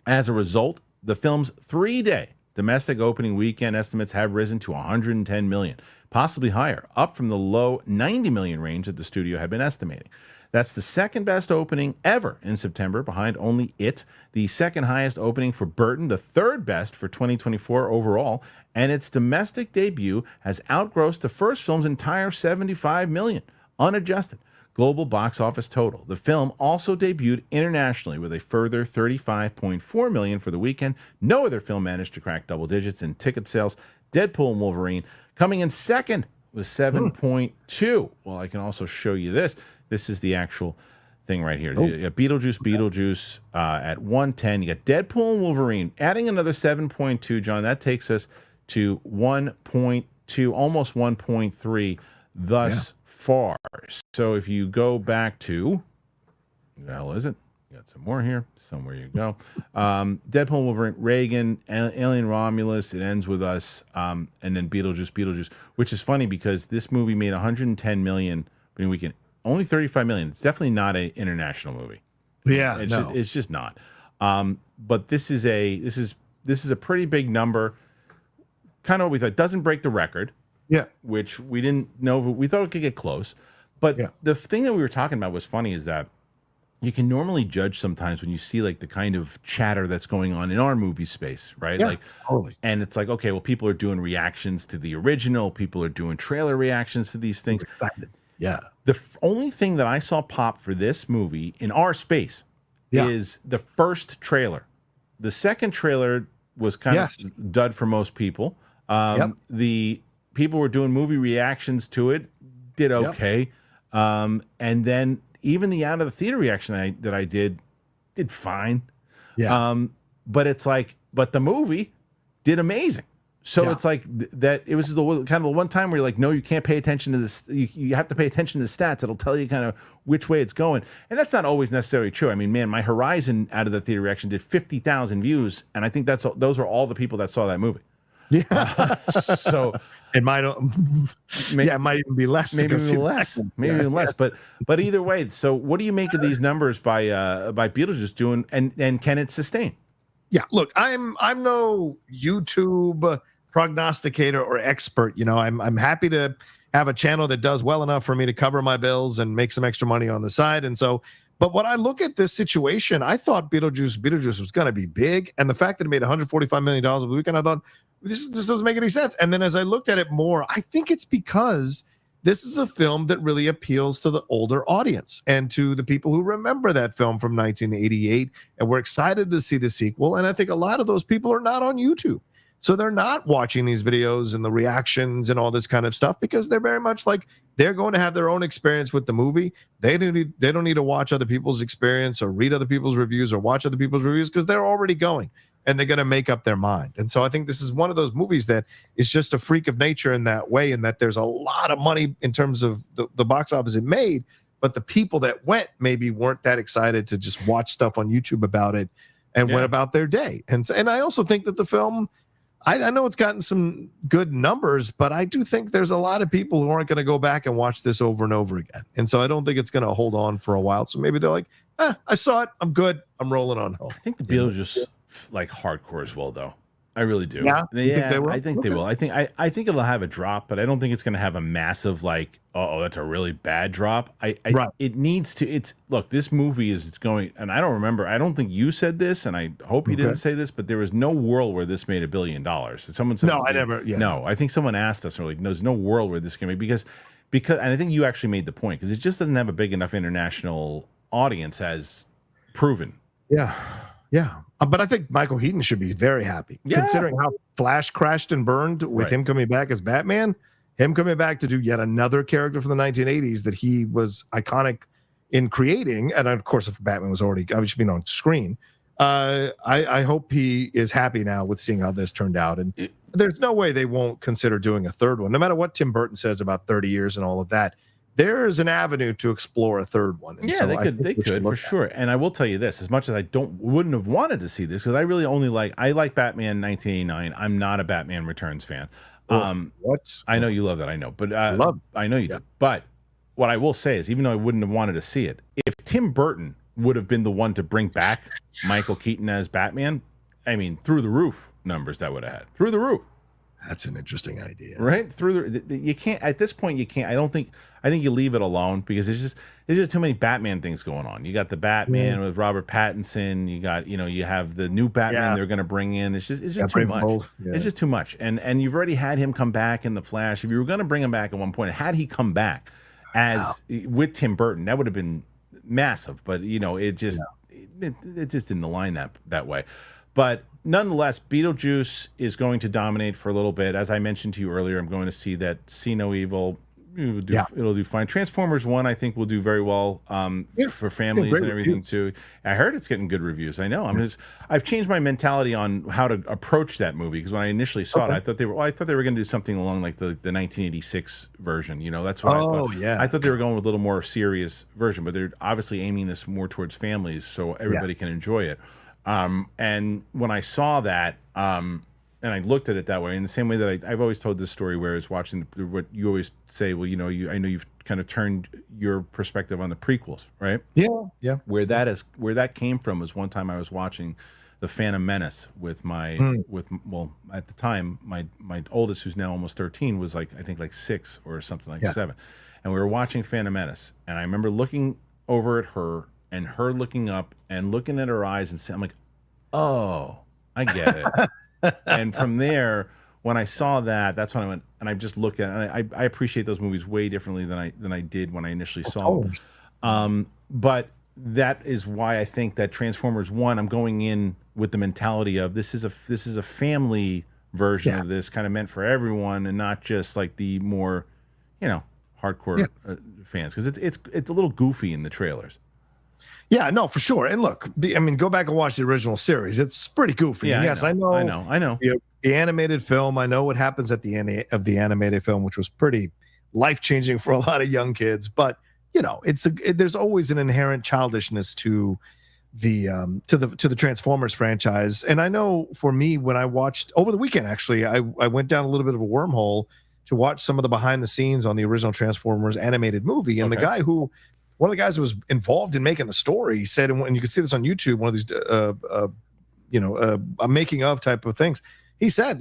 As a result, the film's 3-day domestic opening weekend estimates have risen to $110 million, possibly higher, up from the low 90 million range that the studio had been estimating. That's the second best opening ever in September, behind only It, the second highest opening for Burton, the third best for 2024 overall, and its domestic debut has outgrossed the first film's entire 75 million, unadjusted global box office total. The film also debuted internationally with a further 35.4 million for the weekend. No other film managed to crack double digits in ticket sales. Deadpool and Wolverine coming in second with 7.2. Well, I can also show you this. This is the actual thing right here. You got Beetlejuice at 110. You got Deadpool and Wolverine adding another 7.2, John. That takes us to 1.2, almost 1.3 thus far. So if you go back to, what the hell is it? You got some more here. Somewhere you go. Deadpool, Wolverine, Reagan, Alien Romulus. It ends with us, and then Beetlejuice, which is funny because this movie made 110 million opening weekend. Only 35 million. It's definitely not an international movie. Yeah, it's just not. But this is a pretty big number. Kind of what we thought. Doesn't break the record. Yeah, which we didn't know. We thought it could get close. But the thing that we were talking about was funny is that you can normally judge sometimes when you see like the kind of chatter that's going on in our movie space, right? Yeah, like, totally. And it's like, okay, well, people are doing reactions to the original. People are doing trailer reactions to these things. Excited. Yeah. The only thing that I saw pop for this movie in our space is the first trailer. The second trailer was kind of dud for most people. The people were doing movie reactions to it, did okay. And then even the out of the theater reaction that I did fine. Yeah. But it's like, but the movie did amazing. So it's like that. It was the kind of the one time where you're like, no, you can't pay attention to this. You have to pay attention to the stats. It'll tell you kind of which way it's going. And that's not always necessarily true. I mean, man, my Horizon out of the theater reaction did 50,000 views. And I think those are all the people that saw that movie. Yeah. So it might, it might even be less. Maybe even less. Maybe even less. But either way, so what do you make of these numbers by Beetlejuice doing, and can it sustain? Yeah, look, I'm no YouTube prognosticator or expert. You know, I'm happy to have a channel that does well enough for me to cover my bills and make some extra money on the side. And so, but when I look at this situation, I thought Beetlejuice was going to be big, and the fact that it made $145 million over the weekend, I thought this doesn't make any sense. And then as I looked at it more, I think it's because this is a film that really appeals to the older audience and to the people who remember that film from 1988, and we're excited to see the sequel. And I think a lot of those people are not on YouTube. So they're not watching these videos and the reactions and all this kind of stuff because they're very much like they're going to have their own experience with the movie. They don't need to watch other people's experience or read other people's reviews or watch other people's reviews because they're already going and they're going to make up their mind. And so I think this is one of those movies that is just a freak of nature in that way, and that there's a lot of money in terms of the box office it made, but the people that went maybe weren't that excited to just watch stuff on YouTube about it and went about their day. And I also think that the film, I know it's gotten some good numbers, but I do think there's a lot of people who aren't going to go back and watch this over and over again. And so I don't think it's going to hold on for a while. So maybe they're like, I saw it. I'm good. I'm rolling on home. I think the Beetlejuice like hardcore as well, though. I really do. Yeah, you think they will? I think they will. I think it'll have a drop, but I don't think it's going to have a massive like, oh, that's a really bad drop. It needs to. Look, this movie is going, and I don't remember. I don't think you said this, and I hope you didn't say this, but there was no world where this made $1 billion. Someone said, no, I never. Yeah. No, I think someone asked us, like, there's no world where this can be because, and I think you actually made the point because it just doesn't have a big enough international audience as proven. Yeah. Yeah. But I think Michael Keaton should be very happy considering how Flash crashed and burned with him coming back as Batman, him coming back to do yet another character from the 1980s that he was iconic in creating. And of course, if Batman was already obviously been on screen, I hope he is happy now with seeing how this turned out. And there's no way they won't consider doing a third one, no matter what Tim Burton says about 30 years and all of that. There is an avenue to explore a third one. And so they could for sure. And I will tell you this, as much as I wouldn't have wanted to see this, because I really only like Batman 1989. I'm not a Batman Returns fan. What? I know you love that, I know. But I know you do. But what I will say is, even though I wouldn't have wanted to see it, if Tim Burton would have been the one to bring back Michael Keaton as Batman, I mean, through the roof numbers that would have had. Through the roof. That's an interesting idea. Right through you can't at this point. You can't. I think you leave it alone because there's just too many Batman things going on. You got the Batman with Robert Pattinson. You got you have the new Batman they're going to bring in. It's just too much. Yeah. It's just too much. And you've already had him come back in the Flash. If you were going to bring him back at one point, had he come back as with Tim Burton, that would have been massive. But it just it just didn't align that way. But nonetheless, Beetlejuice is going to dominate for a little bit. As I mentioned to you earlier, I'm going to see that See No Evil. It'll do fine. Transformers 1, I think, will do very well for families and everything, too. I heard it's getting good reviews. I know. I've changed my mentality on how to approach that movie because when I initially saw it, I thought they were going to do something along like the 1986 version. That's what I thought. Yeah. I thought they were going with a little more serious version, but they're obviously aiming this more towards families so everybody can enjoy it. And when I saw that, and I looked at it that way, in the same way that I've always told this story, where I was watching what you always say, well, I know you've kind of turned your perspective on the prequels, right? Yeah. Where that came from was one time I was watching The Phantom Menace with my well, at the time my oldest, who's now almost 13, was I think 6 or something like 7, and we were watching Phantom Menace, and I remember looking over at her and her looking up and looking at her eyes and saying, I'm like, oh, I get it. And from there, when I saw that, that's when I went and I just looked at it. And I appreciate those movies way differently than I did when I initially saw them. But that is why I think that Transformers 1, I'm going in with the mentality of this is a family version of this, kind of meant for everyone and not just like the more, hardcore fans, because it's a little goofy in the trailers. Yeah, no, for sure. And look, go back and watch the original series. It's pretty goofy. Yeah, and yes, I know. The animated film, I know what happens at the end of the animated film, which was pretty life-changing for a lot of young kids. But there's always an inherent childishness to the Transformers franchise. And I know for me, when I watched over the weekend, actually, I went down a little bit of a wormhole to watch some of the behind the scenes on the original Transformers animated movie. And one of the guys who was involved in making the story, he said, and you can see this on YouTube, one of these, a making of type of things. He said,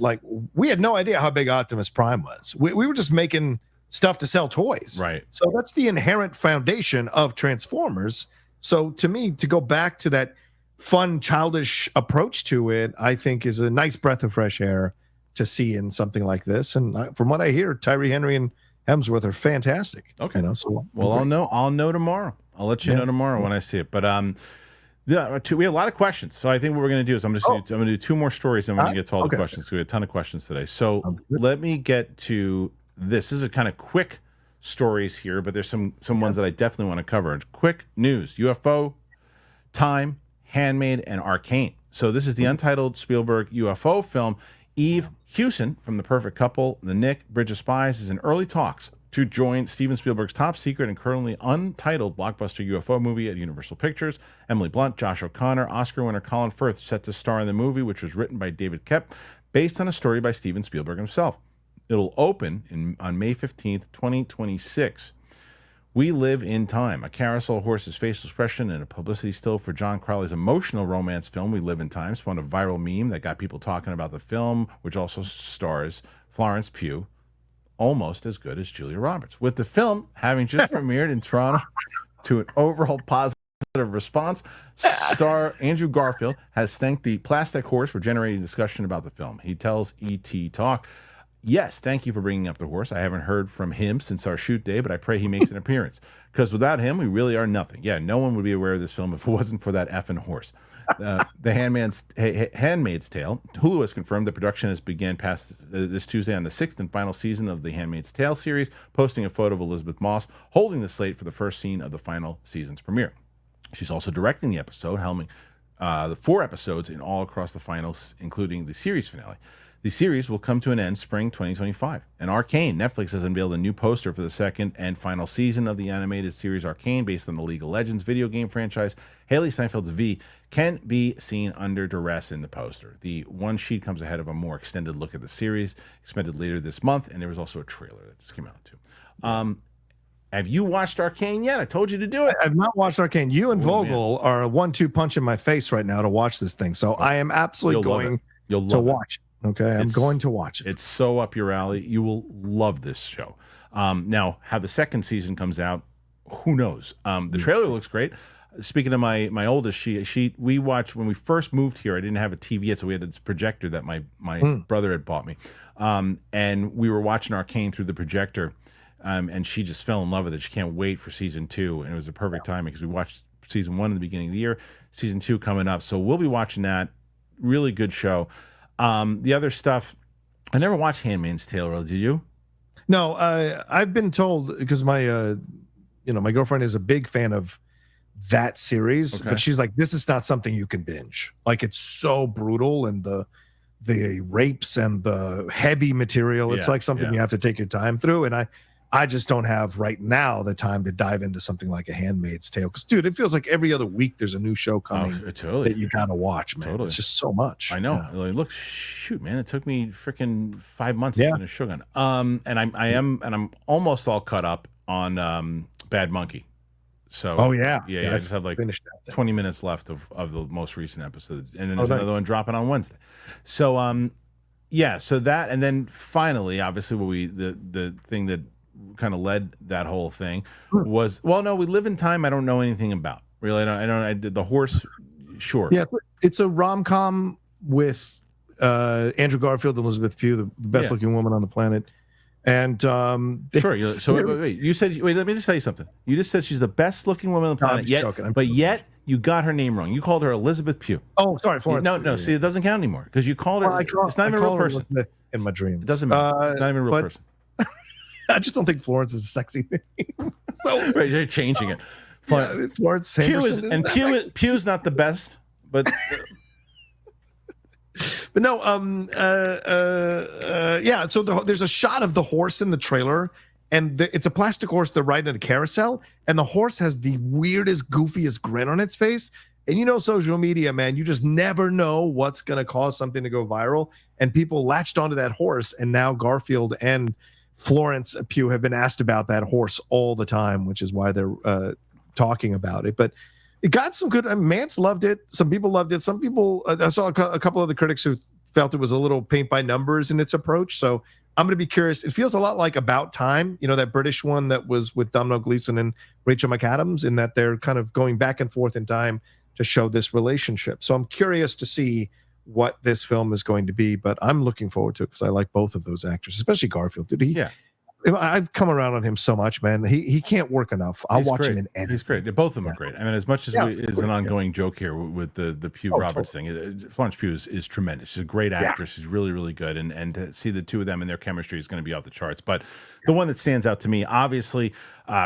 we had no idea how big Optimus Prime was. We were just making stuff to sell toys. Right. So that's the inherent foundation of Transformers. So to me, to go back to that fun, childish approach to it, I think is a nice breath of fresh air to see in something like this. And from what I hear, Tyree Henry and Hemsworth are fantastic. Okay. I'll know tomorrow. I'll let you know tomorrow when I see it. But we have a lot of questions. So I think what we're going to do is I'm going to do 2 more stories, and we're going to get to all the questions. So we have a ton of questions today. So let me get to this. This is a kind of quick stories here, but there's some ones that I definitely want to cover. Quick news: UFO, Time, Handmaid, and Arcane. So this is the untitled Spielberg UFO film. Eve Hewson from The Perfect Couple, The Nick, Bridge of Spies is in early talks to join Steven Spielberg's top secret and currently untitled blockbuster UFO movie at Universal Pictures. Emily Blunt, Josh O'Connor, Oscar winner Colin Firth set to star in the movie, which was written by David Koepp, based on a story by Steven Spielberg himself. It'll open on May 15th, 2026. We Live in Time, a carousel horse's facial expression and a publicity still for John Crowley's emotional romance film We Live in Time spawned a viral meme that got people talking about the film, which also stars Florence Pugh, almost as good as Julia Roberts. With the film having just premiered in Toronto to an overall positive response, star Andrew Garfield has thanked the plastic horse for generating discussion about the film. He tells ET Talk, "Yes, thank you for bringing up the horse. I haven't heard from him since our shoot day, but I pray he makes an appearance. Because without him, we really are nothing. Yeah, no one would be aware of this film if it wasn't for that effing horse." The Handmaid's Tale. Hulu has confirmed that production has begun past this Tuesday on the 6th and final season of the Handmaid's Tale series, posting a photo of Elizabeth Moss holding the slate for the first scene of the final season's premiere. She's also directing the episode, helming the 4 episodes in all across the finals, including the series finale. The series will come to an end spring 2025. And Arcane, Netflix has unveiled a new poster for the second and final season of the animated series Arcane, based on the League of Legends video game franchise. Haley Steinfeld's V can be seen under duress in the poster. The one sheet comes ahead of a more extended look at the series, expected later this month, and there was also a trailer that just came out too. Have you watched Arcane yet? I told you to do it. I've not watched Arcane. You and Vogel are a 1-2 punch in my face right now to watch this thing. So I am absolutely going to watch. Okay, I'm going to watch it. It's so up your alley. You will love this show. Now, how the second season comes out, who knows? The trailer looks great. Speaking of my oldest, we watched when we first moved here. I didn't have a TV yet, so we had this projector that my brother had bought me, and we were watching Arcane through the projector, and she just fell in love with it. She can't wait for season 2, and it was a perfect timing because we watched season 1 in the beginning of the year, season 2 coming up. So we'll be watching that. Really good show. The other stuff, I never watched Handmaid's Tale. Really, did you? No, I've been told because my my girlfriend is a big fan of that series, but she's like, this is not something you can binge. Like, it's so brutal, and the rapes and the heavy material. It's like something you have to take your time through. And I just don't have right now the time to dive into something like A Handmaid's Tale. Because, dude, it feels like every other week there's a new show coming that you gotta watch, man. It's just so much. I know. Like, look, shoot, man, it took me freaking 5 months to finish Shogun. And I'm almost all caught up on Bad Monkey. So I just have like 20 minutes left of the most recent episode, and then there's another one dropping on Wednesday. So so that, and then finally, obviously, the thing that kind of led that whole thing was, We Live in Time. I don't know anything about, really. I did the horse. Sure. Yeah, it's a rom-com with Andrew Garfield and Elizabeth Pugh, the best looking woman on the planet. And sure. So wait, you said, let me just tell you something. You just said she's the best looking woman on the planet. Yet you got her name wrong. You called her Elizabeth Pugh. Oh, sorry, Florence. No. See, it doesn't count anymore because you called her. It's not even a real person. Elizabeth in my dreams. It doesn't matter. It's not even a real person. I just don't think Florence is a sexy name. Right, you're changing it. Florence Pugh's not the best, but. But no, So there's a shot of the horse in the trailer, and it's a plastic horse. They're riding in a carousel, and the horse has the weirdest, goofiest grin on its face. And social media, man, you just never know what's going to cause something to go viral. And people latched onto that horse, and now Garfield and Florence Pugh have been asked about that horse all the time, which is why they're talking about it. But it got some good. Mance loved it. Some people loved it. Some people, I saw a couple of the critics who felt it was a little paint by numbers in its approach. So I'm going to be curious. It feels a lot like About Time, that British one that was with Domhnall Gleeson and Rachel McAdams, in that they're kind of going back and forth in time to show this relationship. So I'm curious to see what this film is going to be, but I'm looking forward to it because I like both of those actors, especially Garfield. I've come around on him so much, man. He can't work enough. I'll watch him in anything. He's great. Both of them are great. I mean, as much as is an ongoing joke here with the Pugh Roberts thing, Florence Pugh is tremendous. She's a great actress. She's really, really good. And to see the two of them and their chemistry is going to be off the charts. But the one that stands out to me, obviously,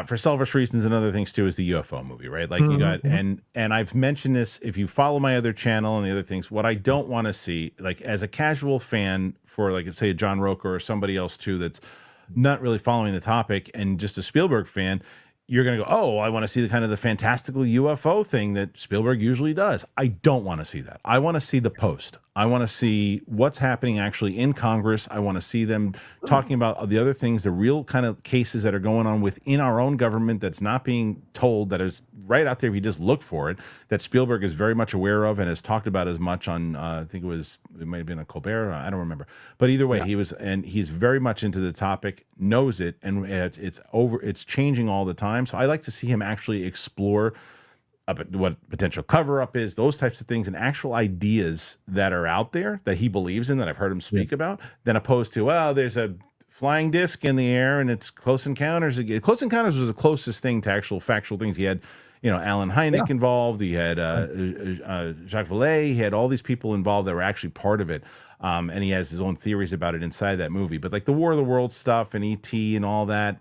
for selfish reasons and other things too, is the UFO movie, right? Like you got, and I've mentioned this, if you follow my other channel and the other things, what I don't want to see, like as a casual fan for, like, say, a John Roker or somebody else too, that's not really following the topic, and just a Spielberg fan, you're going to go, oh, I want to see the kind of the fantastical UFO thing that Spielberg usually does. I don't want to see that. I want to see the post. I want to see what's happening actually in Congress. I want to see them talking about the other things, the real kind of cases that are going on within our own government that's not being told, that is right out there if you just look for it, that Spielberg is very much aware of and has talked about as much on, I think it might have been a Colbert, I don't remember. But either way, he's very much into the topic, knows it, and it's changing all the time. So I like to see him actually explore what potential cover-up is, those types of things, and actual ideas that are out there that he believes in, that I've heard him speak about, than opposed to, well, there's a flying disc in the air and it's Close Encounters. Close Encounters was the closest thing to actual factual things. He had, Alan Hynek involved. He had Jacques Vallée. He had all these people involved that were actually part of it. And he has his own theories about it inside that movie. But like the War of the Worlds stuff and E.T. and all that,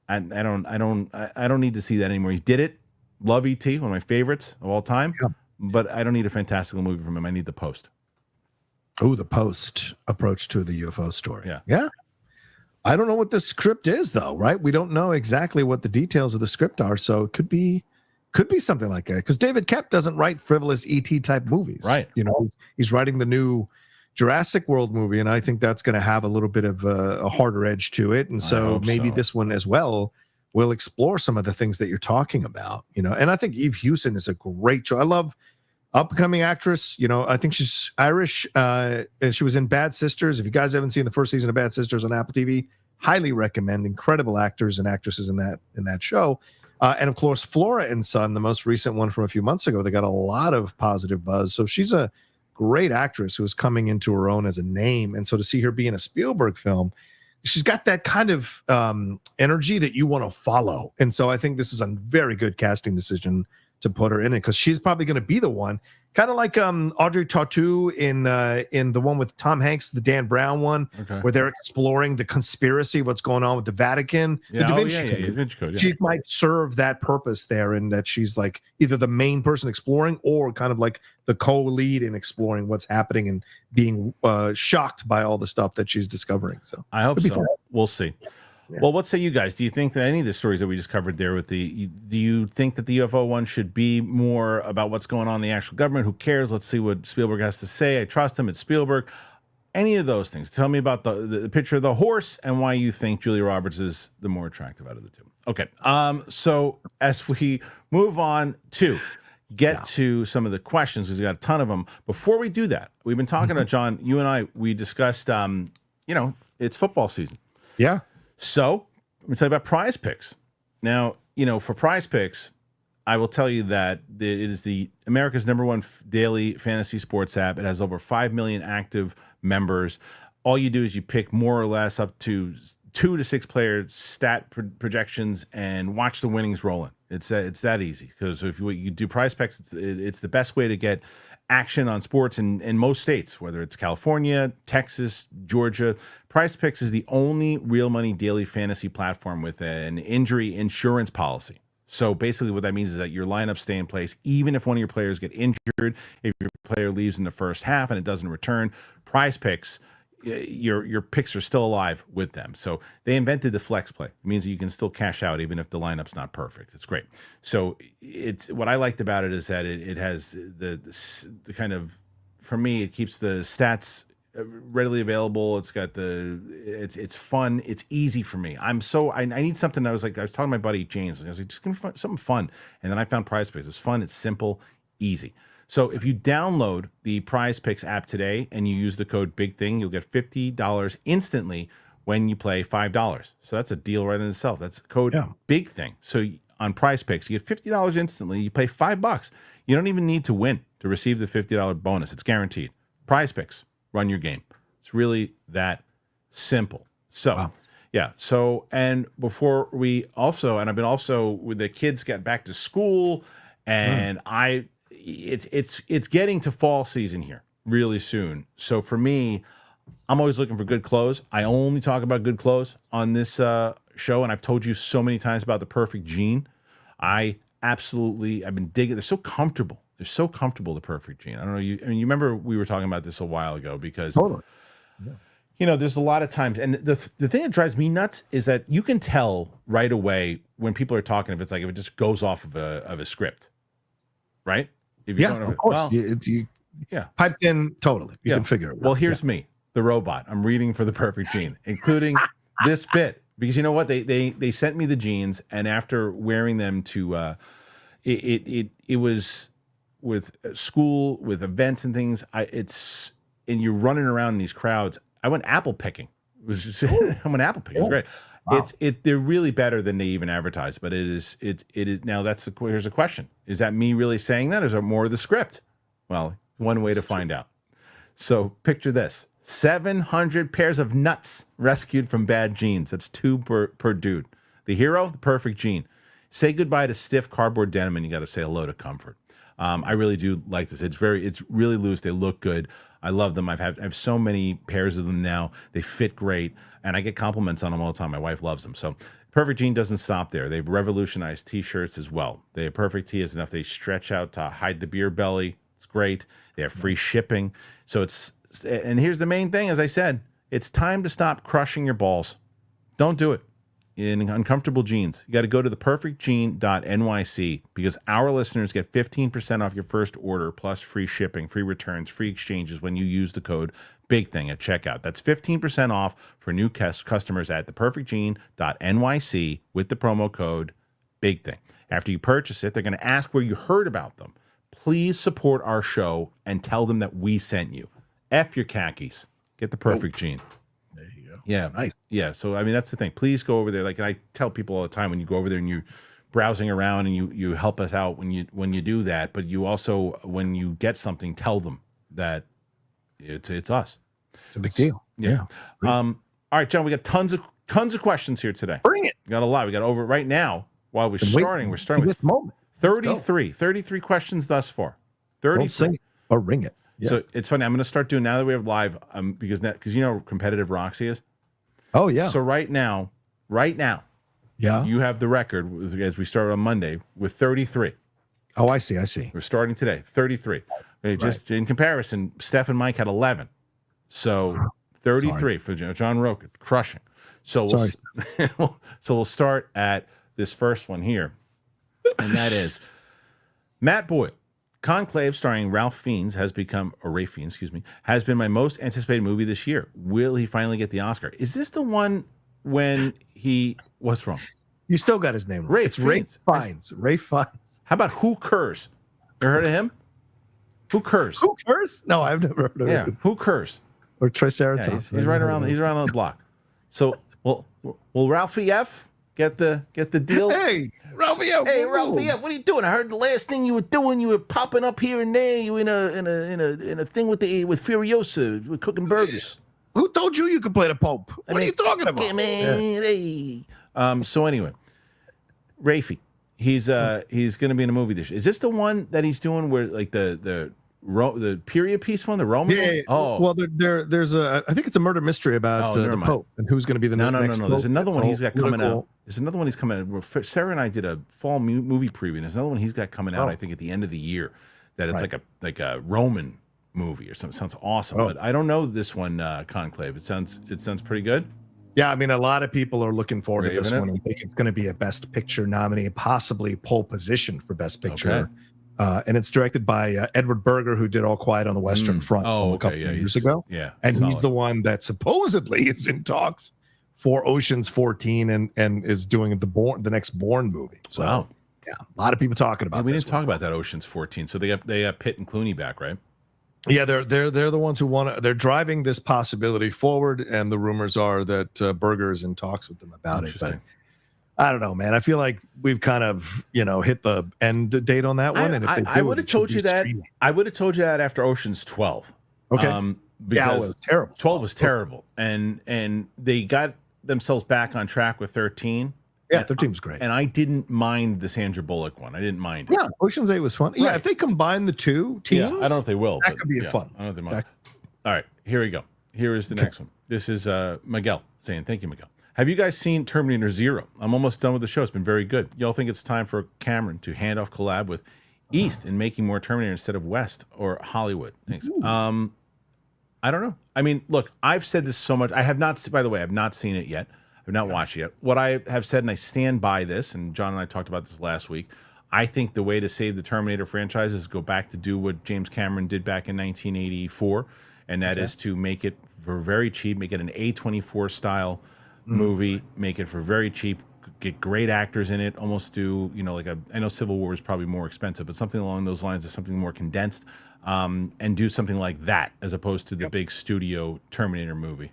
I don't need to see that anymore. He did it. Love E.T., one of my favorites of all time. Yeah. But I don't need a fantastical movie from him. I need the post. Oh, the post approach to the UFO story. Yeah. I don't know what the script is, though, right? We don't know exactly what the details of the script are, so it could be something like that. Because David Koepp doesn't write frivolous ET type movies, right? He's writing the new Jurassic World movie, and I think that's going to have a little bit of a harder edge to it. And so maybe this one as well will explore some of the things that you're talking about. And I think Eve Hewson is a great show. I love Upcoming actress, I think she's Irish. And she was in Bad Sisters. If you guys haven't seen the first season of Bad Sisters on Apple TV, highly recommend. Incredible actors and actresses in that show. And of course, Flora and Son, the most recent one from a few months ago, they got a lot of positive buzz. So she's a great actress who is coming into her own as a name. And so to see her be in a Spielberg film, she's got that kind of energy that you want to follow. And so I think this is a very good casting decision to put her in it, because she's probably going to be the one, kind of like Audrey Tautou in the one with Tom Hanks, the Dan Brown one, where they're exploring the conspiracy, what's going on with the Vatican, the Da Vinci Code. She might serve that purpose there, in that she's like either the main person exploring or kind of like the co-lead in exploring what's happening and being shocked by all the stuff that she's discovering. So I hope so. We'll see. Yeah. Well, what say you guys? Do you think that any of the stories that we just covered there do you think that the UFO one should be more about what's going on in the actual government? Who cares? Let's see what Spielberg has to say. I trust him. It's Spielberg. Any of those things. Tell me about the picture of the horse and why you think Julia Roberts is the more attractive out of the two. Okay. So as we move on to get to some of the questions, because we got a ton of them. Before we do that, we've been talking about, John, you and I, we discussed, it's football season. Yeah. So let me tell you about Prize Picks. Now, for Prize Picks, I will tell you that it is the America's #1 daily fantasy sports app. It has over 5 million active members. All you do is you pick more or less up to 2 to 6 player stat projections and watch the winnings roll in. It's that easy, because if you do Prize Picks, it's the best way to get action on sports in most states, whether it's California, Texas, Georgia. Prize Picks is the only real money daily fantasy platform with an injury insurance policy. So basically what that means is that your lineups stay in place even if one of your players get injured. If your player leaves in the first half and it doesn't return, Prize Picks, your picks are still alive with them. So they invented the flex play. It means that you can still cash out even if the lineup's not perfect. It's great. So it's what I liked about it is that it has the kind of, for me, it keeps the stats readily available. It's got it's fun. It's easy for me. I need something. I was talking to my buddy James, and I was like, just give me something fun. And then I found Prize Picks. It's fun. It's simple, easy. So if you download the Prize Picks app today and you use the code BIGTHING, you'll get $50 instantly when you play $5. So that's a deal right in itself. That's code BIGTHING. So on Prize Picks, you get $50 instantly. You pay $5. You don't even need to win to receive the $50 bonus. It's guaranteed. Prize Picks, run your game. It's really that simple. So, yeah. So, and before we also, and I've been also with the kids got back to school, and it's getting to fall season here really soon. So for me, I'm always looking for good clothes. I only talk about good clothes on this show, and I've told you so many times about the perfect jean. I've been digging. They're so comfortable. They're so comfortable, the perfect jean. I don't know. You remember we were talking about this a while ago, because totally. There's a lot of times, and the thing that drives me nuts is that you can tell right away when people are talking if it just goes off of a script, right? If you of course. Piped in totally. You can figure it out. Well, here's me, the robot. I'm reading for the perfect jean, including this bit, because you know what? They sent me the jeans, and after wearing them to it was with school, with events and things. And you're running around in these crowds. I went apple picking. I went apple picking. It was great. Wow. They're really better than they even advertise, but it is now. Here's a question: is that me really saying that, or is it more of the script? Well, one way to find out. So picture this: 700 pairs of nuts rescued from bad jeans. That's 2 per dude. The hero, the perfect jean. Say goodbye to stiff cardboard denim, and you got to say hello to comfort. I really do like this. It's really loose. They look good. I love them. I have so many pairs of them now. They fit great, and I get compliments on them all the time. My wife loves them. So Perfect Jean doesn't stop there. They've revolutionized T-shirts as well. The Perfect Tee is enough. They stretch out to hide the beer belly. It's great. They have free shipping. So and here's the main thing, as I said, it's time to stop crushing your balls. Don't do it in uncomfortable jeans. You got to go to theperfectjean.nyc, because our listeners get 15% off your first order, plus free shipping, free returns, free exchanges when you use the code BIGTHING at checkout. That's 15% off for new customers at theperfectjean.nyc with the promo code BIGTHING. After you purchase it, they're going to ask where you heard about them. please support our show and tell them that we sent you. F your khakis. Get the perfect gene. There you go. Yeah. Nice. Yeah. So, I mean, that's the thing. Please go over there. Like I tell people all the time, when you go over there and you're browsing around and you help us out when you do that, but you also, when you get something, tell them that it's us. It's a big deal. Yeah. All right, John, we got tons of questions here today. Bring it. We got a lot. We got over right now while we're starting with this moment. 33 questions thus far. 33. Don't sing it or ring it. Yeah. So it's funny. I'm going to start doing, now that we have live, because you know how competitive Roxy is. Oh yeah. So right now, yeah, you have the record as we start on Monday with 33. Oh, I see. We're starting today, 33. Just in comparison, Steph and Mike had 11. So 33 for John Roca, crushing. So we'll start at this first one here, and that is Matt Boyle. Conclave, starring Ralph Fiennes, has been my most anticipated movie this year. Will he finally get the Oscar? Is this the one when what's wrong? You still got his name wrong. It's Ralph Fiennes. Ralph Fiennes. How about Who Curs? You heard of him? Who Curs? Who Curs? No, I've never heard of him. Yeah, Who Curs? Or Triceratops. Yeah, he's right around the block. So will Ralphie F get the deal? Hey, Ralphie F. Hey, Ralphie F. What are you doing? I heard the last thing you were doing. You were popping up here and there. You in a thing with Furiosa, with cooking burgers. Who told you could play the Pope? What are you talking about? Man, hey. So anyway, Ralphie, he's going to be in a movie this year. Is this the one that he's doing where like the period piece one, the Roman? Yeah. Oh, well, there's I think it's a murder mystery about the Pope and who's going to be the next. No. There's another one he's got coming out. There's another one he's coming out. Sarah and I did a fall movie preview. There's another one he's got coming out. I think at the end of the year. That it's like a Roman movie or something. It sounds awesome, but I don't know this one. Conclave. It sounds pretty good. Yeah, I mean, a lot of people are looking forward to this one. I think it's going to be a Best Picture nominee, possibly pole position for Best Picture. Okay. And it's directed by Edward Berger, who did All Quiet on the Western Front a couple of years ago. Yeah, and he's the one that supposedly is in talks for Ocean's 14 and is doing the next Bourne movie. So, yeah, a lot of people talking about. We didn't talk about that Ocean's 14. So they got Pitt and Clooney back, right? Yeah, they're the ones who want to. They're driving this possibility forward, and the rumors are that Berger is in talks with them about it. But I don't know, man. I feel like we've kind of hit the end date on that one. I would have told you that. I would have told you that after Ocean's 12. Okay. Because it was terrible. 12 was terrible, and they got themselves back on track with 13. Yeah, 13 was great. And I didn't mind the Sandra Bullock one. I didn't mind it. Yeah, Ocean's 8 was fun. Right. Yeah, if they combine the two teams, I don't know if they will. That could be fun. I don't know if they might. All right, here we go. Here is the next one. This is Miguel saying, thank you, Miguel. Have you guys seen Terminator Zero? I'm almost done with the show. It's been very good. Y'all think it's time for Cameron to hand off collab with East in making more Terminator instead of West or Hollywood? Thanks. I don't know. I mean, look, I've said this so much. I have not, by the way, I've not seen it yet. I've not watched it yet. What I have said, and I stand by this, and John and I talked about this last week, I think the way to save the Terminator franchise is go back to do what James Cameron did back in 1984, and that is to make it for very cheap, make it an A24 style movie, make it for very cheap, get great actors in it, almost do, I know Civil War is probably more expensive, but something along those lines is something more condensed, and do something like that as opposed to the big studio Terminator movie.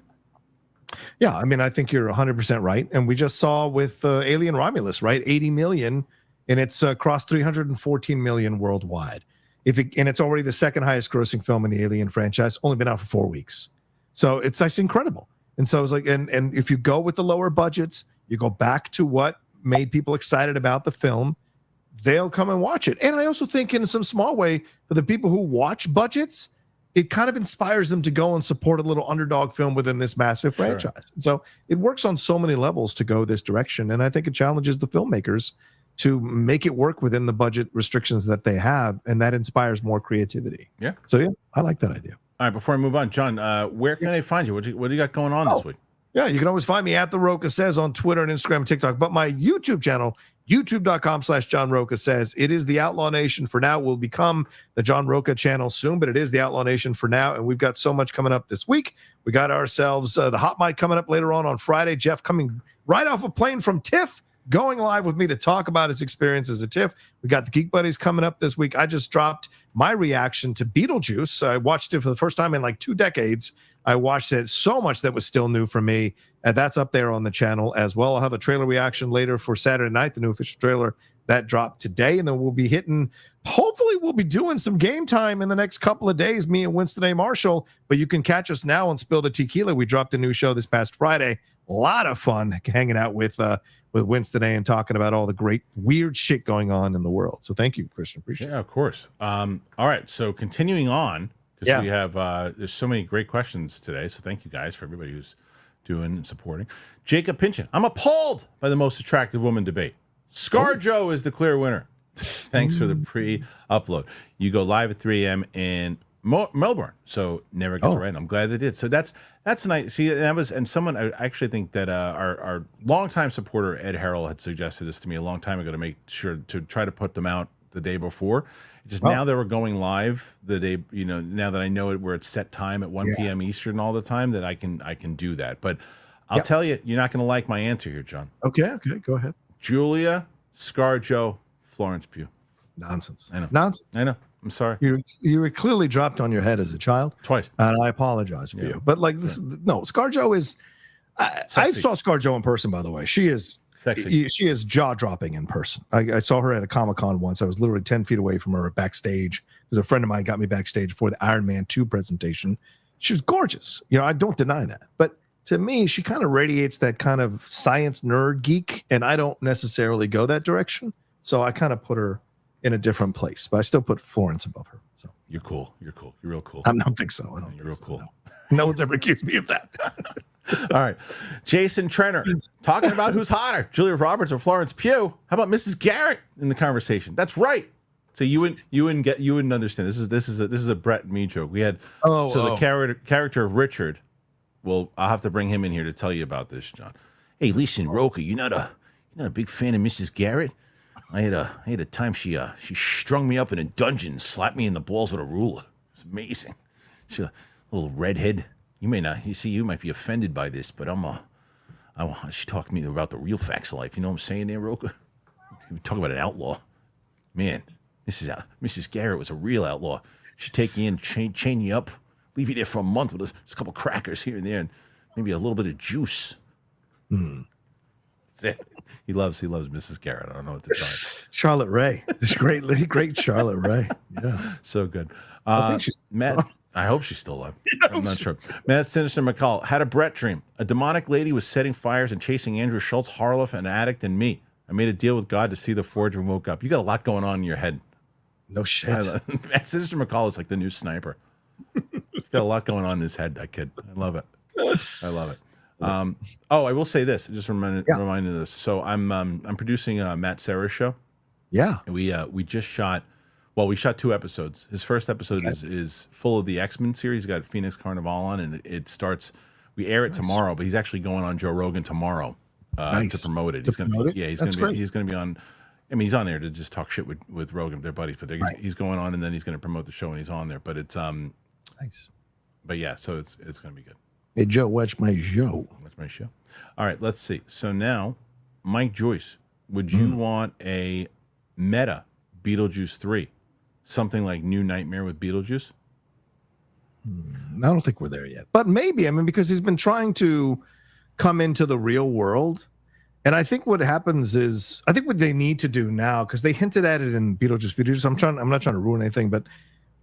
Yeah, I mean, I think you're 100% right. And we just saw with Alien Romulus, right? 80 million, and it's crossed 314 million worldwide. And it's already the second highest grossing film in the Alien franchise, only been out for 4 weeks. So it's incredible. And so I was like, and if you go with the lower budgets, you go back to what made people excited about the film, they'll come and watch it. And I also think in some small way, for the people who watch budgets, it kind of inspires them to go and support a little underdog film within this massive franchise. And so it works on so many levels to go this direction. And I think it challenges the filmmakers to make it work within the budget restrictions that they have. And that inspires more creativity. Yeah. So, yeah, I like that idea. All right. Before I move on, John, where can I find you? What do you got going on this week? Yeah, you can always find me at The Roca Says on Twitter and Instagram and TikTok. But my YouTube channel, youtube.com/John Roca Says. It is the Outlaw Nation for now. Will become the John Roca channel soon, but it is the Outlaw Nation for now. And we've got so much coming up this week. We got ourselves the Hot Mic coming up later on Friday. Jeff coming right off a plane from TIFF going live with me to talk about his experience as a TIFF. We got the Geek Buddies coming up this week. I just dropped my reaction to Beetlejuice. I watched it for the first time in like 2 decades. I watched it so much that was still new for me, and that's up there on the channel as well. I'll have a trailer reaction later for Saturday night, the new official trailer that dropped today, and then we'll be hitting, hopefully we'll be doing some game time in the next couple of days, me and Winston A. Marshall, but you can catch us now on Spill the Tequila. We dropped a new show this past Friday. A lot of fun hanging out with Winston A. and talking about all the great weird shit going on in the world. So thank you, Christian. Appreciate it. Yeah, of course. All right, so continuing on, because we have there's so many great questions today. So thank you guys for everybody who's doing and supporting. Jacob Pinchin, I'm appalled by the most attractive woman debate. ScarJo is the clear winner. Thanks for the pre-upload. You go live at 3 a.m. in Melbourne, so never get it right. I'm glad they did. So that's nice. See, and someone, I actually think that our longtime supporter Ed Harrell had suggested this to me a long time ago to make sure to try to put them out the day before. Just now that we're going live the day, now that I know it, where it's set time at 1 p.m. Eastern all the time, that I can do that. But I'll tell you, you're not going to like my answer here, John. Okay, go ahead. Julia, ScarJo, Florence Pugh. Nonsense. I know. Nonsense. I know. I'm sorry. You were clearly dropped on your head as a child. Twice. And I apologize for you. But ScarJo is. I saw ScarJo in person, by the way. She is sexy. She is jaw-dropping in person. I saw her at a Comic-Con once. I was literally 10 feet away from her backstage because a friend of mine got me backstage for the Iron Man 2 presentation. She was gorgeous. I don't deny that. But to me, she kind of radiates that kind of science nerd geek, and I don't necessarily go that direction. So I kind of put her in a different place, but I still put Florence above her. So you're cool. You're cool. You're real cool. I don't think so. You're real cool. No one's ever accused me of that. All right, Jason Trenner talking about who's hotter, Julia Roberts or Florence Pugh. How about Mrs. Garrett in the conversation? That's right. So you wouldn't understand. This is a Brett and me joke. We had the character of Richard. Well, I'll have to bring him in here to tell you about this, John. Hey, listen, Roka, you're not a big fan of Mrs. Garrett? I had a time she strung me up in a dungeon and slapped me in the balls with a ruler. It's amazing. She's a little redhead. You might be offended by this, but she talked to me about the real facts of life. You know what I'm saying there, Roka? We talk about an outlaw. Man, Mrs. Garrett was a real outlaw. She'd take you in, chain you up, leave you there for a month with just a couple crackers here and there, and maybe a little bit of juice. That's it. He loves Mrs. Garrett. I don't know what to tell you. Charlotte Rae. This great Charlotte Rae. Yeah. So good. I think she's Matt, I hope she's still alive. I'm not sure. Matt Sinister McCall had a Brett dream. A demonic lady was setting fires and chasing Andrew Schultz, Harloff, an addict, and me. I made a deal with God to see the forge and woke up. You got a lot going on in your head. No shit. Matt Sinister McCall is like the new sniper. He's got a lot going on in his head, that kid. I love it. I will say this. Just reminded of this. So I'm producing Matt Serra's show. Yeah. And we just shot. Well, we shot 2 episodes. His first episode is full of the X-Men series. He's got Phoenix Carnival on, and it starts. We air it tomorrow, but he's actually going on Joe Rogan tomorrow to promote it. He's going to be on. I mean, he's on there to just talk shit with Rogan, they're buddies, but he's going on, and then he's going to promote the show, and he's on there. But it's nice. But yeah, so it's going to be good. Hey Joe, watch my show. Watch my show. All right, let's see. So now, Mike Joyce, would you want a meta Beetlejuice 3? Something like New Nightmare with Beetlejuice? I don't think we're there yet. But maybe, because he's been trying to come into the real world. And I think what happens is, I think what they need to do now, because they hinted at it in Beetlejuice. I'm not trying to ruin anything, but,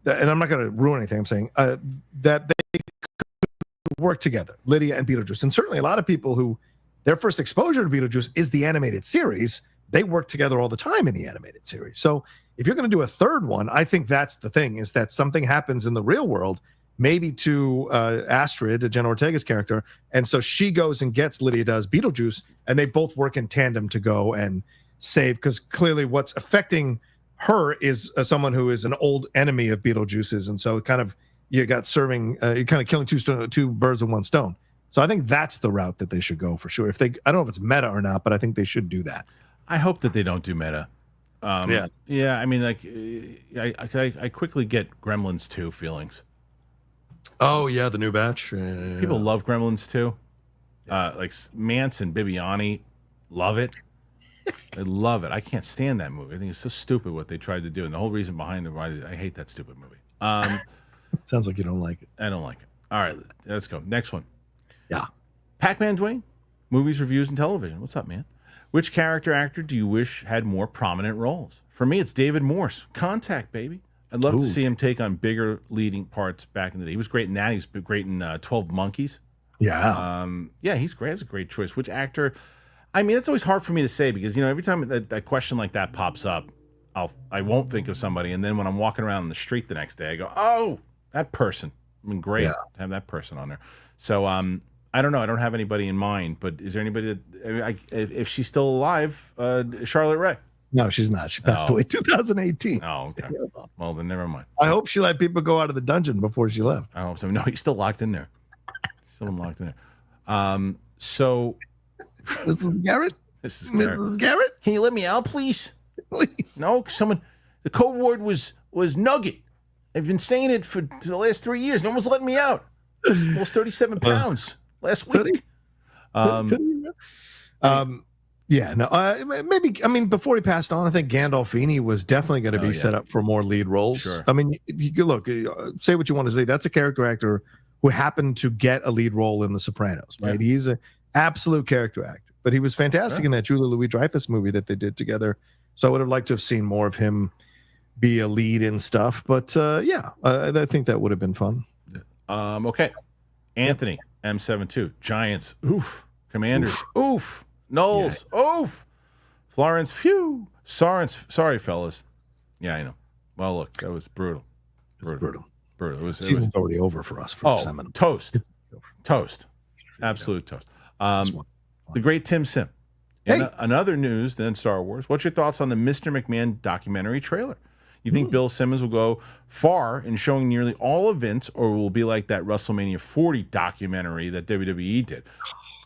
and I'm not going to ruin anything. I'm saying that they could work together, Lydia and Beetlejuice. And certainly a lot of people who their first exposure to Beetlejuice is the animated series. They work together all the time in the animated series. So if you're going to do a third one, I think that's the thing, is that something happens in the real world, maybe to Astrid, Jenna Ortega's character. And so she goes and gets, Lydia does, Beetlejuice, and they both work in tandem to go and save, because clearly what's affecting her is someone who is an old enemy of Beetlejuice's. And so kind of you're kind of killing two birds with one stone. So I think that's the route that they should go for sure. I don't know if it's meta or not, but I think they should do that. I hope that they don't do meta. Yeah. I mean, like, I quickly get Gremlins 2 feelings. Oh yeah, the new batch. People love Gremlins 2. Like Mance and Bibiani love it. I love it. I can't stand that movie. I think it's so stupid what they tried to do, and the whole reason behind it. Why I hate that stupid movie. Sounds like you don't like it. I don't like it. All right, let's go. Next one. Yeah. Pac-Man Dwayne, movies, reviews, and television. What's up, man? Which character actor do you wish had more prominent roles? For me, it's David Morse. Contact, baby. I'd love to see him take on bigger leading parts back in the day. He was great in that. He was great in 12 Monkeys. Yeah. Yeah, he's great. That's a great choice. Which actor? I mean, it's always hard for me to say because, you know, every time that question like that pops up, I won't think of somebody. And then when I'm walking around the street the next day, I go, oh, that person. I mean, great to have that person on there. So, I don't know. I don't have anybody in mind, but is there anybody that, if she's still alive, Charlotte Rae? No, she's not. She passed away 2018. Oh, okay. Well, then never mind. I hope she let people go out of the dungeon before she left. I hope so. No, he's still locked in there. Still locked in there. So, Mrs. Garrett? Mrs. Garrett? Can you let me out, please? Please. No, someone. The code word was Nugget. I've been saying it for the last 3 years. No one's letting me out. I lost 37 pounds last week. Yeah, no, maybe. I mean, before he passed on, I think Gandolfini was definitely going to be set up for more lead roles. Sure. I mean, you could look, say what you want to say. That's a character actor who happened to get a lead role in The Sopranos, right? Yeah. He's an absolute character actor, but he was fantastic in that Julia Louis-Dreyfus movie that they did together. So I would have liked to have seen more of him be a lead in stuff. But I think that would have been fun. Okay, Anthony M72 Giants. Oof. Commanders. Oof. Knowles. Oof. Florence. Phew. Sorry, fellas. Yeah, I know. Well, look, that was brutal. Brutal. It season's already over for us for the Seminole. Toast. Absolute toast. The great Tim Sim. Another news than Star Wars. What's your thoughts on the Mr. McMahon documentary trailer? You think Bill Simmons will go far in showing nearly all events, or will be like that WrestleMania 40 documentary that WWE did?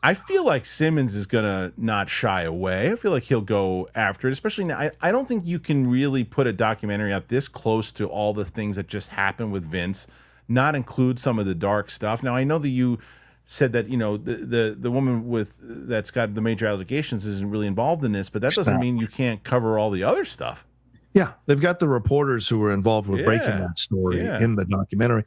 I feel like Simmons is going to not shy away. I feel like he'll go after it, especially now. I don't think you can really put a documentary out this close to all the things that just happened with Vince, not include some of the dark stuff. Now, I know that you said that, you know, the woman that's got the major allegations isn't really involved in this, but that doesn't mean you can't cover all the other stuff. Yeah, they've got the reporters who were involved with breaking that story in the documentary.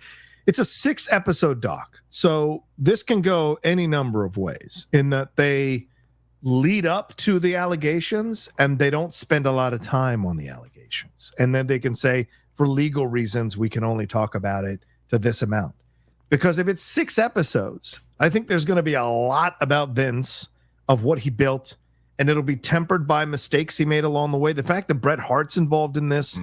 It's a 6-episode doc, so this can go any number of ways in that they lead up to the allegations and they don't spend a lot of time on the allegations. And then they can say, for legal reasons, we can only talk about it to this amount. Because if it's 6 episodes, I think there's going to be a lot about Vince, of what he built, and it'll be tempered by mistakes he made along the way. The fact that Bret Hart's involved in this is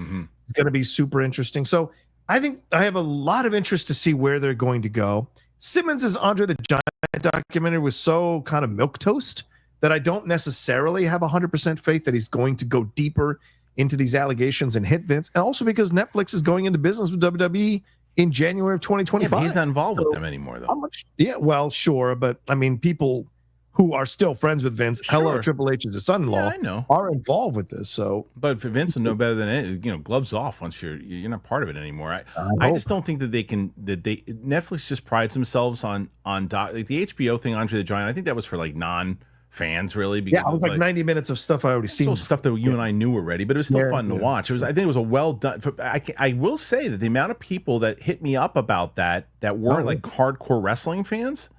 going to be super interesting. So I think I have a lot of interest to see where they're going to go. Simmons' Andre the Giant documentary was so kind of milquetoast that I don't necessarily have 100% faith that he's going to go deeper into these allegations and hit Vince. And also because Netflix is going into business with WWE in January of 2025. Yeah, but he's not involved with them anymore, though. Well, sure. But I mean, people who are still friends with Vince, hello, Triple H is his son-in-law, I know, are involved with this. So, but for Vince will know better than it. You know, gloves off once you're not part of it anymore. I just don't think that they can. Netflix just prides themselves on like the HBO thing, Andre the Giant. I think that was for like non-fans, really. Because it was like 90 minutes of stuff I already seen. Stuff that you and I knew already, but it was still fun to watch. I think it was a well done. I will say that the amount of people that hit me up about that weren't like hardcore wrestling fans.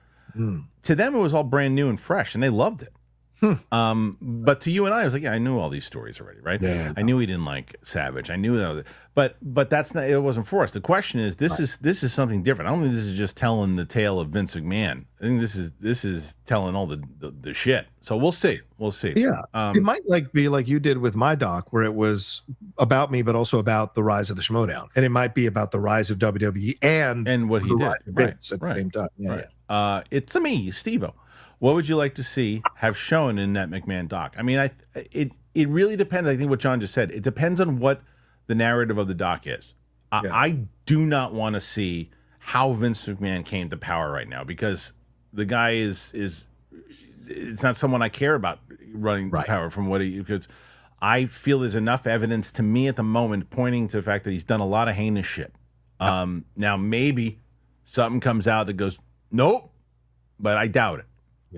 To them, it was all brand new and fresh, and they loved it. But to you and I was like, I knew all these stories already, right? Yeah. I knew he didn't like Savage. I knew that, but that's not. It wasn't for us. The question is, this is something different. I don't think this is just telling the tale of Vince McMahon. I think this is telling all the shit. So we'll see. Yeah, it might be like you did with my doc, where it was about me, but also about the rise of the Schmodown, and it might be about the rise of WWE and what he did Vince at the same time. It's me, Steve-O. What would you like to see have shown in that McMahon doc? I mean, it really depends. I think what John just said. It depends on what the narrative of the doc is. I do not want to see how Vince McMahon came to power right now, because the guy is it's not someone I care about running to power from because I feel there's enough evidence to me at the moment pointing to the fact that he's done a lot of heinous shit. Now maybe something comes out that goes, nope, but I doubt it.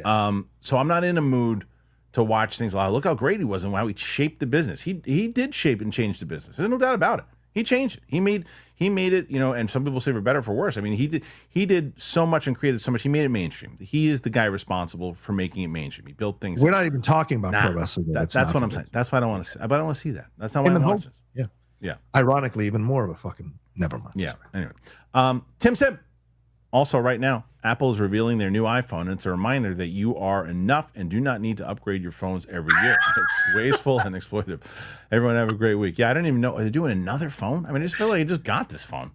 So I'm not in a mood to watch things. Wow, look how great he was and how he shaped the business. He did shape and change the business. There's no doubt about it. He changed it. He made it, you know, and some people say for better or for worse. I mean, he did so much and created so much. He made it mainstream. He is the guy responsible for making it mainstream. He built things. We're not even talking about pro wrestling. That's what I'm saying. That's why I don't want to see. But I don't want to see that. That's not why I'm watching this. Yeah. Yeah. Ironically, even more of a fucking never mind. Yeah. Sorry. Anyway, Tim Sim. Also, right now, Apple is revealing their new iPhone. And it's a reminder that you are enough and do not need to upgrade your phones every year. It's wasteful and exploitive. Everyone have a great week. Yeah, I don't even know. Are they doing another phone? I mean, I just feel like I just got this phone.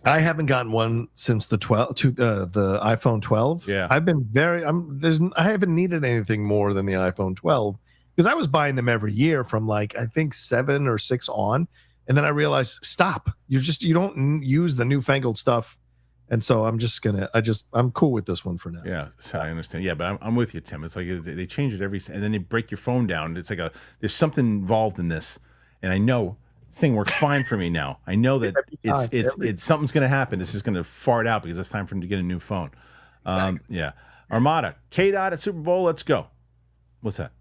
I haven't gotten one since the the iPhone 12. Yeah, I've been I haven't needed anything more than the iPhone 12 because I was buying them every year from like I think 7 or 6 on, and then I realized stop. You don't use the newfangled stuff. And so I'm cool with this one for now. Yeah, so I understand. Yeah, but I'm with you, Tim. It's like they change it and then they break your phone down. It's like there's something involved in this, and I know this thing works fine for me now. I know that it's something's going to happen. This is going to fart out because it's time for him to get a new phone. Exactly. Yeah, Armada K-Dot at Super Bowl. Let's go. What's that?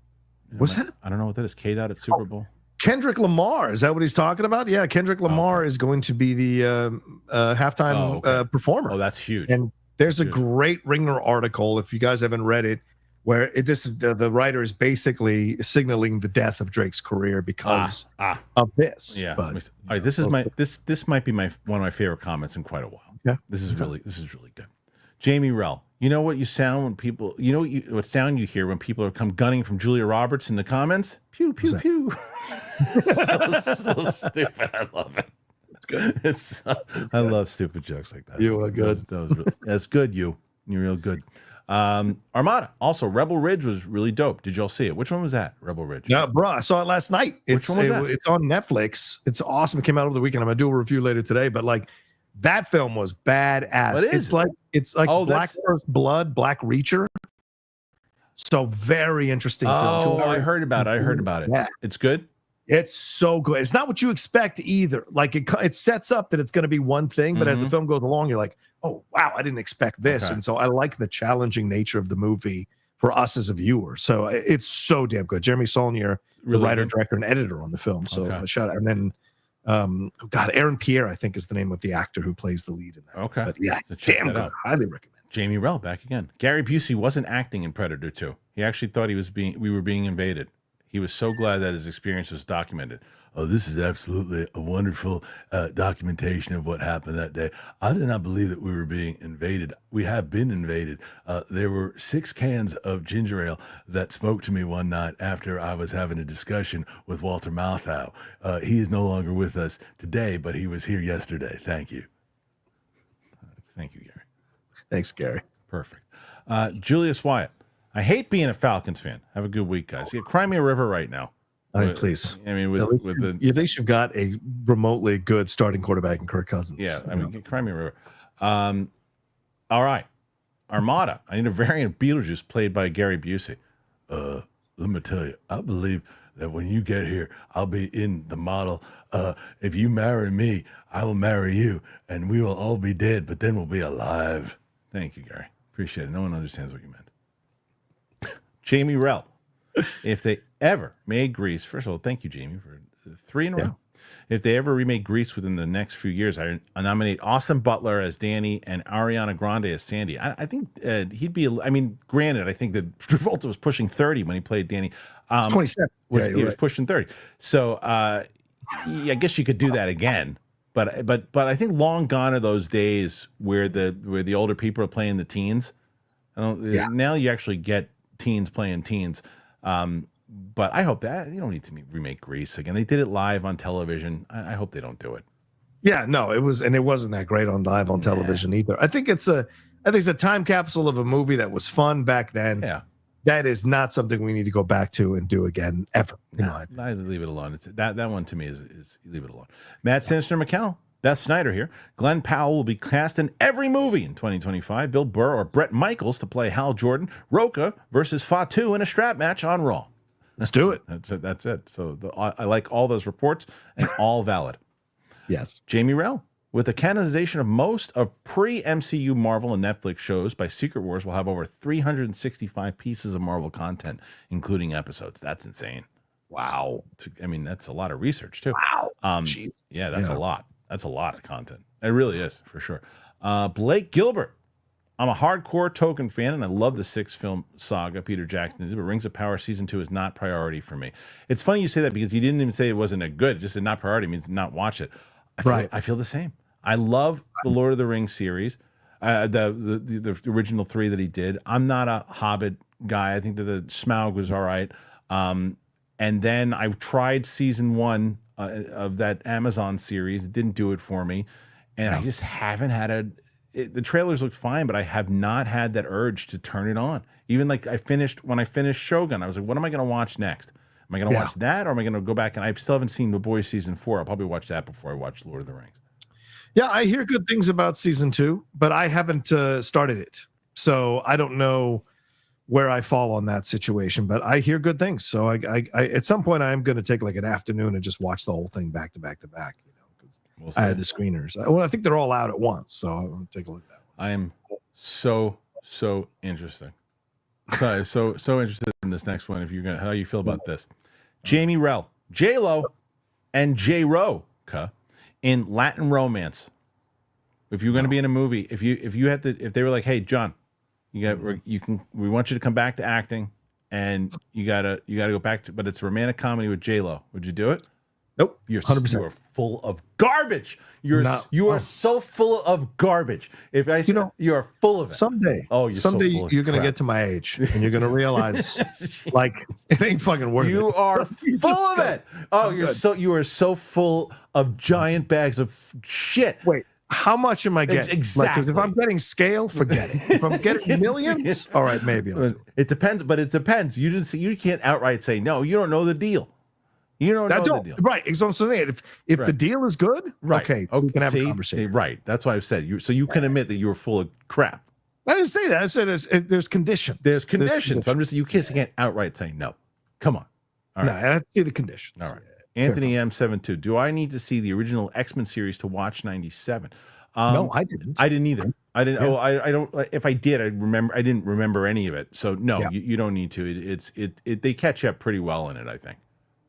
What's that? I don't know what that is. K-Dot at Super Bowl. Kendrick Lamar, is that what he's talking about? Yeah, Kendrick Lamar is going to be the halftime performer. Oh, that's huge. And there's a great Ringer article, if you guys haven't read it, where the writer is basically signaling the death of Drake's career because of this. Yeah. But, all right, this might be one of my favorite comments in quite a while. Yeah. This is really good. Jamie Rell, you know what you sound when people, you know what sound you hear when people are come gunning from Julia Roberts in the comments? Pew, pew, pew. so stupid. I love it. It's good. I love stupid jokes like that. You are good. That's good, You're real good. Armada, also, Rebel Ridge was really dope. Did y'all see it? Which one was that, Rebel Ridge? Yeah, bro, I saw it last night. Which one was that? It's on Netflix. It's awesome. It came out over the weekend. I'm going to do a review later today, but like, that film was badass. It's like Black First Blood, Black Reacher. So very interesting film. Oh, I heard about it. Yeah. It's good. It's so good. It's not what you expect either. Like it sets up that it's going to be one thing, but as the film goes along, you're like, oh wow, I didn't expect this. Okay. And so I like the challenging nature of the movie for us as a viewer. So it's so damn good. Jeremy Saulnier, the writer, director, and editor on the film. So shout out. And then Aaron Pierre, I think, is the name of the actor who plays the lead in that. Okay. But yeah, damn good. Highly recommend. Jamie Rell back again. Gary Busey wasn't acting in Predator 2. He actually thought we were being invaded. He was so glad that his experience was documented. Oh, this is absolutely a wonderful documentation of what happened that day. I did not believe that we were being invaded. We have been invaded. There were 6 cans of ginger ale that spoke to me one night after I was having a discussion with Walter Matthau. He is no longer with us today, but he was here yesterday. Thank you. Thank you, Gary. Thanks, Gary. Perfect. Julius Wyatt. I hate being a Falcons fan. Have a good week, guys. Yeah, cry me a river right now. Please. I mean, at least you've got a remotely good starting quarterback in Kirk Cousins. Yeah, I mean, cry me a river. All right, Armada. I need a variant of Beetlejuice played by Gary Busey. Let me tell you, I believe that when you get here, I'll be in the model. If you marry me, I will marry you, and we will all be dead, but then we'll be alive. Thank you, Gary. Appreciate it. No one understands what you meant. Jamie Rell. If they ever made Grease, first of all, thank you, Jamie, for 3 in a row. If they ever remake Grease within the next few years, I nominate Austin Butler as Danny and Ariana Grande as Sandy. I think he'd be. I mean, granted, I think that Travolta was pushing 30 when he played Danny. 27. He was pushing 30. So I guess you could do that again. But I think long gone are those days where the older people are playing the teens. Now you actually get teens playing teens. But I hope that you don't need to remake Grease again. They did it live on television. I hope they don't do it. Yeah, no, it wasn't that great on live on television either. I think it's a time capsule of a movie that was fun back then. Yeah, that is not something we need to go back to and do again ever. I leave it alone. That one to me is leave it alone. Matt Sinister McCall. Beth Snyder here. Glenn Powell will be cast in every movie in 2025. Bill Burr or Bret Michaels to play Hal Jordan. Roca versus Fatu in a strap match on Raw. Let's do it. That's it. So I like all those reports and all valid. Yes. Jamie Rell. With the canonization of most of pre-MCU Marvel and Netflix shows by Secret Wars, we'll have over 365 pieces of Marvel content, including episodes. That's insane. Wow. I mean, that's a lot of research, too. Wow. Jesus. Yeah, that's a lot. That's a lot of content. It really is, for sure. Blake Gilbert. I'm a hardcore Token fan, and I love the 6-film saga Peter Jackson did, but Rings of Power Season 2 is not priority for me. It's funny you say that because you didn't even say it wasn't a good. It just said not priority means not watch it. I feel the same. I love the Lord of the Rings series, the original 3 that he did. I'm not a Hobbit guy. I think that the Smaug was all right. And then I tried season 1 of that Amazon series. It didn't do it for me. And I just haven't had the trailers looked fine, but I have not had that urge to turn it on. Even like when I finished Shogun, I was like, what am I going to watch next? Am I going to watch that, or am I going to go back? And I still haven't seen The Boys season 4. I'll probably watch that before I watch Lord of the Rings. Yeah, I hear good things about season 2, but I haven't started it. So I don't know where I fall on that situation, but I hear good things. So I at some point I am going to take like an afternoon and just watch the whole thing back to back to back. I had the screeners. Well, I think they're all out at once, so I'll take a look at that one. I am so interesting. So interested in this next one. How you feel about this? Jamie Rell, J-Lo, and J-Ro in Latin romance. If you're going to be in a movie, if they were like, hey John, we want you to come back to acting, and you gotta go back to, but it's a romantic comedy with J-Lo. Would you do it? Nope. You're 100%. You are full of garbage. You are so full of garbage. If I you are full of it. Someday. Oh, you're gonna get to my age and you're gonna realize like it ain't fucking worth it. You are full of it. Oh, you are so full of giant bags of shit. Wait, how much am I getting? Exactly. Because if I'm getting scale, forget it. If I'm getting millions, all right, maybe I'll do it. It depends, but it depends. You can't outright say no. You don't know the deal. You don't know the deal. Right. So I'm saying if the deal is good, okay, we can have a conversation. Right. That's why I've said you can admit that you were full of crap. I didn't say that. I said there's conditions. There's conditions. So I'm just, you can't outright say no. Come on. All right. No, I have to see the conditions. All right. Anthony M72. Do I need to see the original X-Men series to watch 97? No, I didn't. I didn't either. I didn't. Yeah. Oh, I don't. If I did, I didn't remember any of it. So no, you don't need to. They catch up pretty well in it, I think.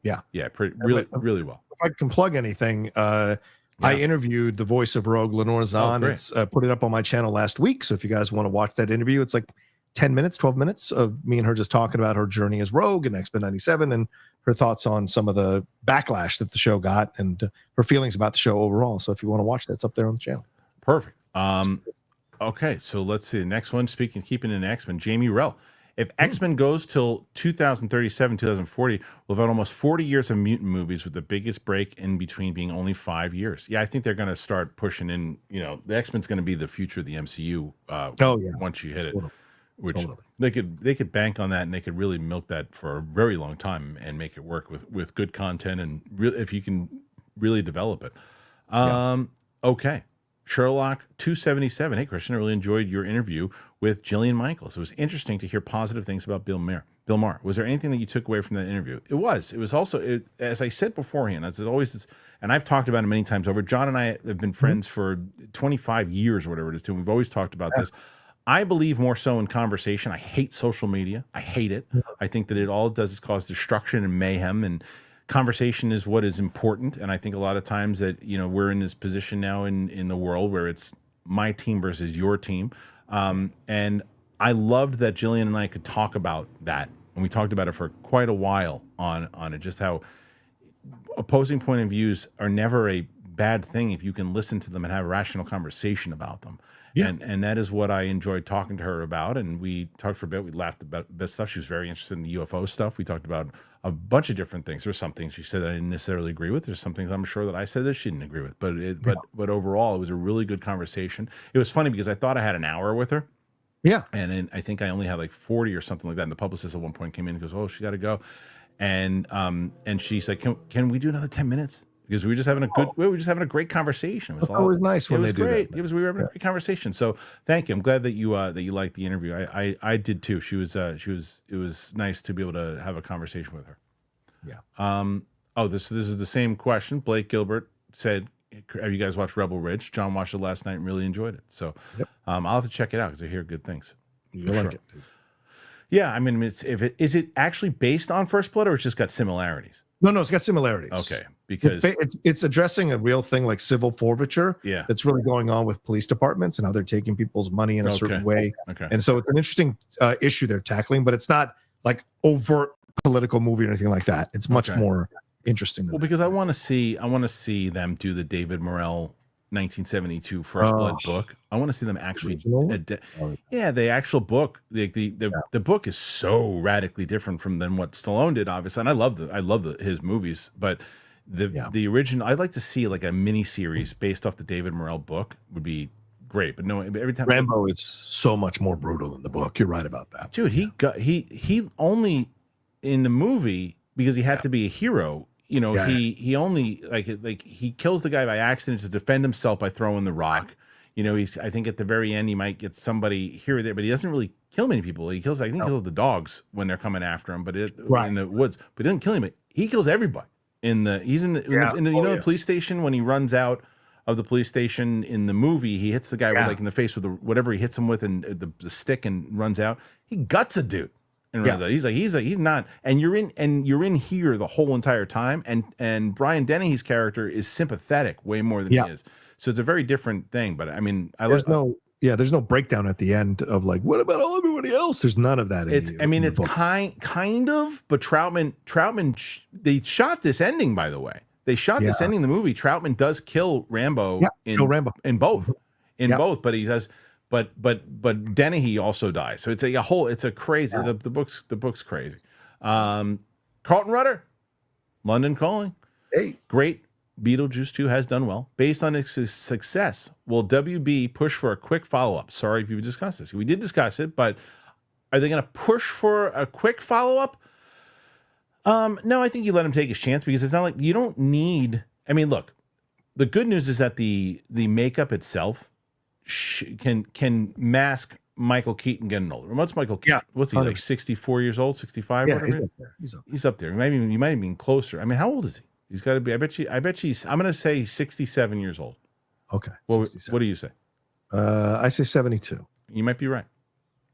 Yeah. Yeah. Really well. If I can plug anything, I interviewed the voice of Rogue, Lenore Zahn. It's put it up on my channel last week. So if you guys want to watch that interview, it's like 10 minutes, 12 minutes of me and her just talking about her journey as Rogue and X-Men 97 and her thoughts on some of the backlash that the show got and her feelings about the show overall. So if you want to watch that, it's up there on the channel. Perfect. Okay, so let's see the next one. Keeping in X-Men, Jamie Rell. If X-Men goes till 2037, 2040, we'll have had almost 40 years of mutant movies with the biggest break in between being only 5 years. Yeah, I think they're going to start pushing in, the X-Men's going to be the future of the MCU once you hit it. Which they could bank on that, and they could really milk that for a very long time and make it work with good content and if you can really develop it. Okay. Sherlock 277. Hey, Christian, I really enjoyed your interview with Jillian Michaels. It was interesting to hear positive things about Bill Maher. Was there anything that you took away from that interview? It was also, as I said beforehand, as it always is, and I've talked about it many times over. John and I have been friends for 25 years or whatever it is, too. We've always talked about this. I believe more so in conversation. I hate social media. I hate it. I think that it all does is cause destruction and mayhem, and conversation is what is important. And I think a lot of times that, we're in this position now in the world where it's my team versus your team. And I loved that Jillian and I could talk about that. And we talked about it for quite a while on it, just how opposing point of views are never a bad thing if you can listen to them and have a rational conversation about them. Yeah. And that is what I enjoyed talking to her about. And we talked for a bit. We laughed about this stuff. She was very interested in the UFO stuff. We talked about a bunch of different things. There's some things she said that I didn't necessarily agree with. There's some things I'm sure that I said that she didn't agree with. But overall, it was a really good conversation. It was funny because I thought I had an hour with her. Yeah. And then I think I only had like 40 or something like that. And the publicist at one point came in and goes, "Oh, she got to go." And she's like, "Can we do another 10 minutes?" Because we were just having a great conversation. It's always nice when they do that. We were having a great conversation. So thank you. I'm glad that you liked the interview. I did too. It was nice to be able to have a conversation with her. Yeah. This is the same question. Blake Gilbert said, Have you guys watched Rebel Ridge? John watched it last night and really enjoyed it. So Yep. I'll have to check it out because I hear good things. You like it, dude. Yeah, I mean, is it actually based on First Blood, or it's just got similarities? No, it's got similarities. Okay, because it's addressing a real thing like civil forfeiture. Yeah, that's really going on with police departments and how they're taking people's money in a certain way. Okay, and so it's an interesting issue they're tackling, but it's not like overt political movie or anything like that. It's much more interesting than because I want to see them do the David Morrell 1972 First Blood book. I want to see them actually the actual book. The book is so radically different than what Stallone did, obviously, and I love his movies, but the original, I'd like to see like a mini series based off the David Morrell book would be great. But no, every time Rambo is so much more brutal than the book. You're right about that, dude. He only in the movie, because he had to be a hero, you know, he only like he kills the guy by accident to defend himself by throwing the rock. You know, I think at the very end he might get somebody here or there, but he doesn't really kill many people. He kills, he kills the dogs when they're coming after him, but in the woods. But he doesn't kill anybody. He kills everybody. The police station, when he runs out of the police station in the movie, he hits the guy with, in the face with whatever he hits him with, and the stick, and runs out. He guts a dude. And he's not, and you're in here the whole entire time, and Brian Dennehy's character is sympathetic way more than he is, so it's a very different thing. But I mean, there's no breakdown at the end of like, what about all everybody else? There's none of that. It's kind of, but Troutman they shot this ending, by the way. They shot this ending in the movie. Troutman does kill Rambo in both, but he does. But Dennehy also dies, so it's a crazy. The book's crazy. Carlton Rudder, London Calling, great. Beetlejuice 2 has done well. Based on its success, will WB push for a quick follow-up? Sorry if you discussed this. We did discuss it, but are they going to push for a quick follow-up? No, I think you let him take his chance, because it's not like you don't need. I mean, look, the good news is that the makeup itself can mask Michael Keaton getting older. What's Michael Keaton? What's he, like 64 years old, 65? Yeah, he's up there. He might even be closer. I mean, how old is he? He's got to be. I bet he's. I'm going to say 67 years old. Okay. What do you say? I say 72. You might be right.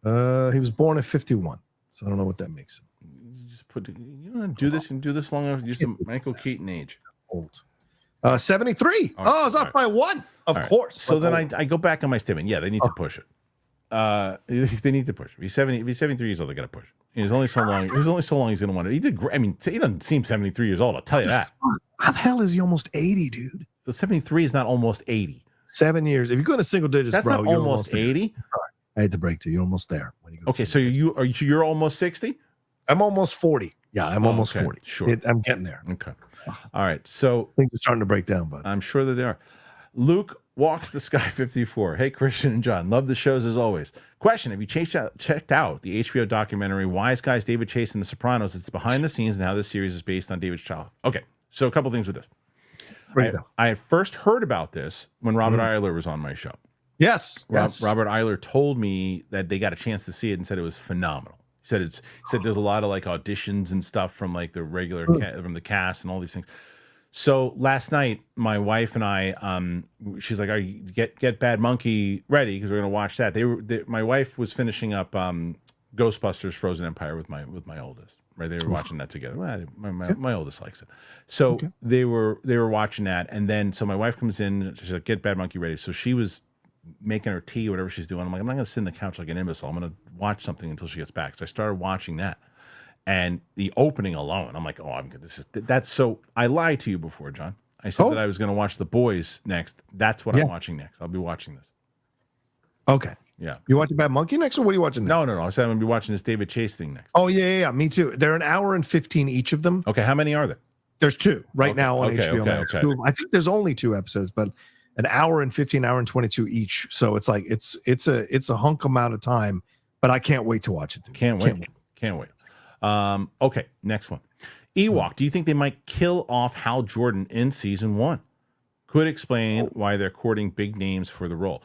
He was born at 51, so I don't know what that makes him. You just do this and do this long enough. Just the Michael Keaton age. Old. 73. Right. Oh, it's off by one. Of course. So then I go back on my statement. Yeah, they need to push it. They need to push it. If he's 73 years old, they got to push it. There's only so long he's going to want it. He did great. I mean, he doesn't seem 73 years old. I'll tell you that. How the hell is he almost 80, dude? 73 is not almost 80. 7 years. If you go to single digits, that's bro, not you're almost 80. I hate to break to you. You're almost there. When you go okay, so you're almost 60? I'm almost 40. Yeah, I'm almost 40. Sure. I'm getting there. Okay. All right. So things are starting to break down, bud. I'm sure that they are. Luke Walks the Sky 54. Hey, Christian and John. Love the shows as always. Question: have you checked out the HBO documentary Wise Guys, David Chase and the Sopranos? It's behind the scenes and how this series is based on David's childhood. Okay, so a couple things with this. I first heard about this when Robert Iger was on my show. Yes. Robert Iger told me that they got a chance to see it and said it was phenomenal. He said there's a lot of like auditions and stuff from like the regular from the cast and all these things. So last night, my wife and I, she's like, "Are you get Bad Monkey ready because we're gonna watch that." My wife was finishing up Ghostbusters: Frozen Empire with my oldest. Right, they were watching that together. Well, my oldest likes it, so they were watching that, and then so my wife comes in. She's like, "Get Bad Monkey ready." So she was making her tea, whatever she's doing. I'm like, I'm not gonna sit on the couch like an imbecile. I'm gonna watch something until she gets back. So I started watching that. And the opening alone, I'm like, oh, I'm good. That's so. I lied to you before, John. I said that I was going to watch The Boys next. That's what I'm watching next. I'll be watching this. Okay. Yeah. You watching Bad Monkey next, or what are you watching next? No. I said I'm going to be watching this David Chase thing next. Oh yeah. Me too. They're an hour and 15 each of them. Okay. How many are there? There's 2 right now on HBO Max. Okay. I think there's only 2 episodes, but an hour and 15, hour and 22 each. So it's like it's a hunk amount of time. But I can't wait to watch it. Dude. Can't wait. Okay, next one. Ewok, do you think they might kill off Hal Jordan in season 1? Could explain why they're courting big names for the role.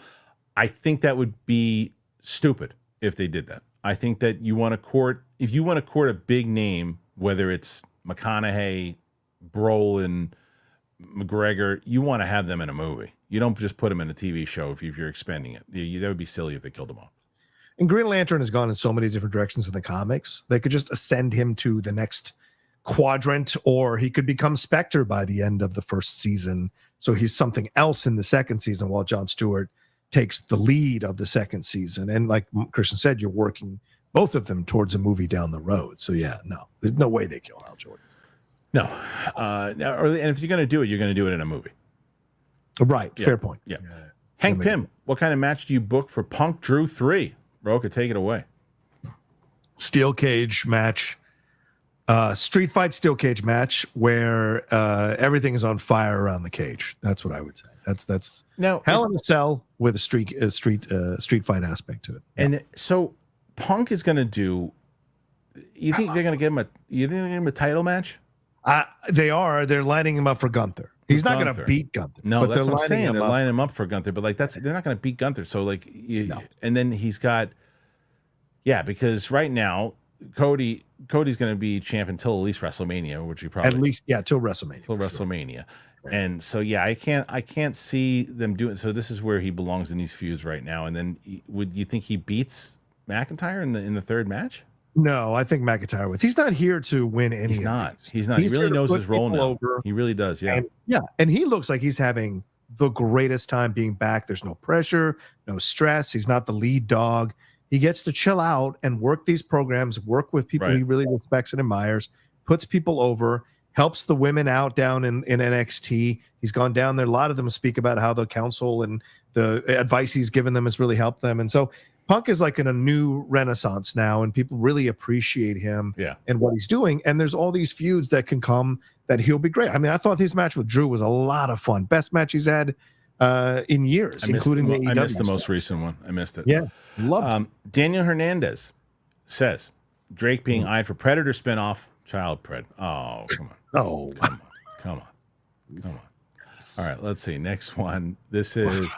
I think that would be stupid if they did that. I think that if you want to court a big name, whether it's McConaughey, Brolin, McGregor, you want to have them in a movie. You don't just put them in a TV show if you're expending it. That would be silly if they killed them off. And Green Lantern has gone in so many different directions in the comics. They could just ascend him to the next quadrant, or he could become Spectre by the end of the first season. So he's something else in the second season while Jon Stewart takes the lead of the second season. And like Christian said, you're working both of them towards a movie down the road. So yeah, no, there's no way they kill Hal Jordan. No. And if you're going to do it, you're going to do it in a movie. Right. Yeah. Fair point. Yeah. Hank Pym, what kind of match do you book for Punk Drew 3? Roka, take it away. Steel cage match. Street fight steel cage match where everything is on fire around the cage. That's what I would say. That's now Hell in a Cell with a street fight aspect to it. And so Punk is going to do. You think they're going to give him a title match? They are. They're lining him up for Gunther. He's not going to beat Gunther. No, but that's what I'm saying. They're lining him up for Gunther, but like they're not going to beat Gunther. So like, and then he's got, because right now Cody's going to be champ until at least WrestleMania, which he probably till WrestleMania. Till WrestleMania, and so I can't see them doing. So this is where he belongs in these feuds right now. And then would you think he beats McIntyre in the third match? No, I think McIntyre wins. He's not here to win any. He's not. He really knows his role now. He really does. Yeah. And he looks like he's having the greatest time being back. There's no pressure, no stress. He's not the lead dog. He gets to chill out and work these programs, work with people he really respects and admires, puts people over, helps the women out down in NXT. He's gone down there. A lot of them speak about how the counsel and the advice he's given them has really helped them. And so Punk is like in a new renaissance now, and people really appreciate him and what he's doing. And there's all these feuds that can come that he'll be great. I mean, I thought his match with Drew was a lot of fun. Best match he's had in years, including the AEW. I missed the most recent one. I missed it. Yeah, loved it. Daniel Hernandez says, Drake being eyed for Predator spinoff, Child Pred. Oh, come on. Oh, come on. All right, let's see. Next one. This is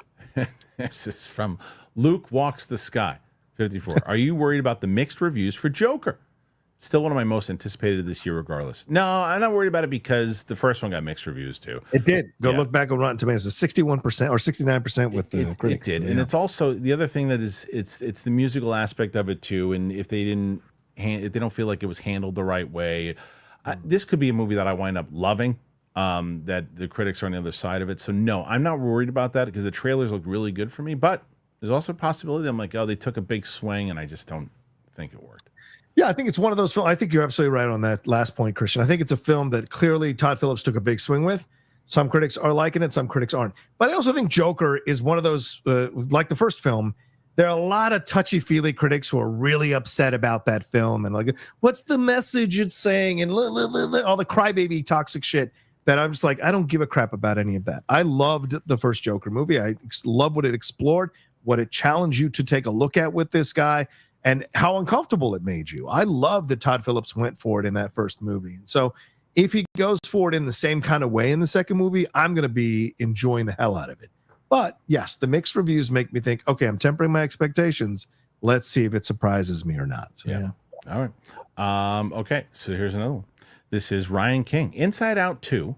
from Luke Walks the Sky, 54. Are you worried about the mixed reviews for Joker? Still one of my most anticipated this year, regardless. No, I'm not worried about it because the first one got mixed reviews too. It did. Look back on Rotten Tomatoes. It's 61% or 69% with the critics. It did, and it's also the other thing that is it's the musical aspect of it too. And if they don't feel like it was handled the right way, this could be a movie that I wind up loving. That the critics are on the other side of it. So no, I'm not worried about that because the trailers look really good for me. But there's also a possibility that I'm like, they took a big swing, and I just don't think it worked. Yeah, I think it's one of those films. I think you're absolutely right on that last point, Christian. I think it's a film that clearly Todd Phillips took a big swing with. Some critics are liking it, some critics aren't. But I also think Joker is one of those, like the first film, there are a lot of touchy-feely critics who are really upset about that film and like, what's the message it's saying? And all the crybaby toxic shit that I'm just like, I don't give a crap about any of that. I loved the first Joker movie. I love what it explored, what it challenged you to take a look at with this guy, and how uncomfortable it made you. I love that Todd Phillips went for it in that first movie. And so if he goes for it in the same kind of way in the second movie, I'm going to be enjoying the hell out of it. But yes, the mixed reviews make me think, okay, I'm tempering my expectations. Let's see if it surprises me or not. So, yeah. All right. Okay, so here's another one. This is Ryan King. Inside Out 2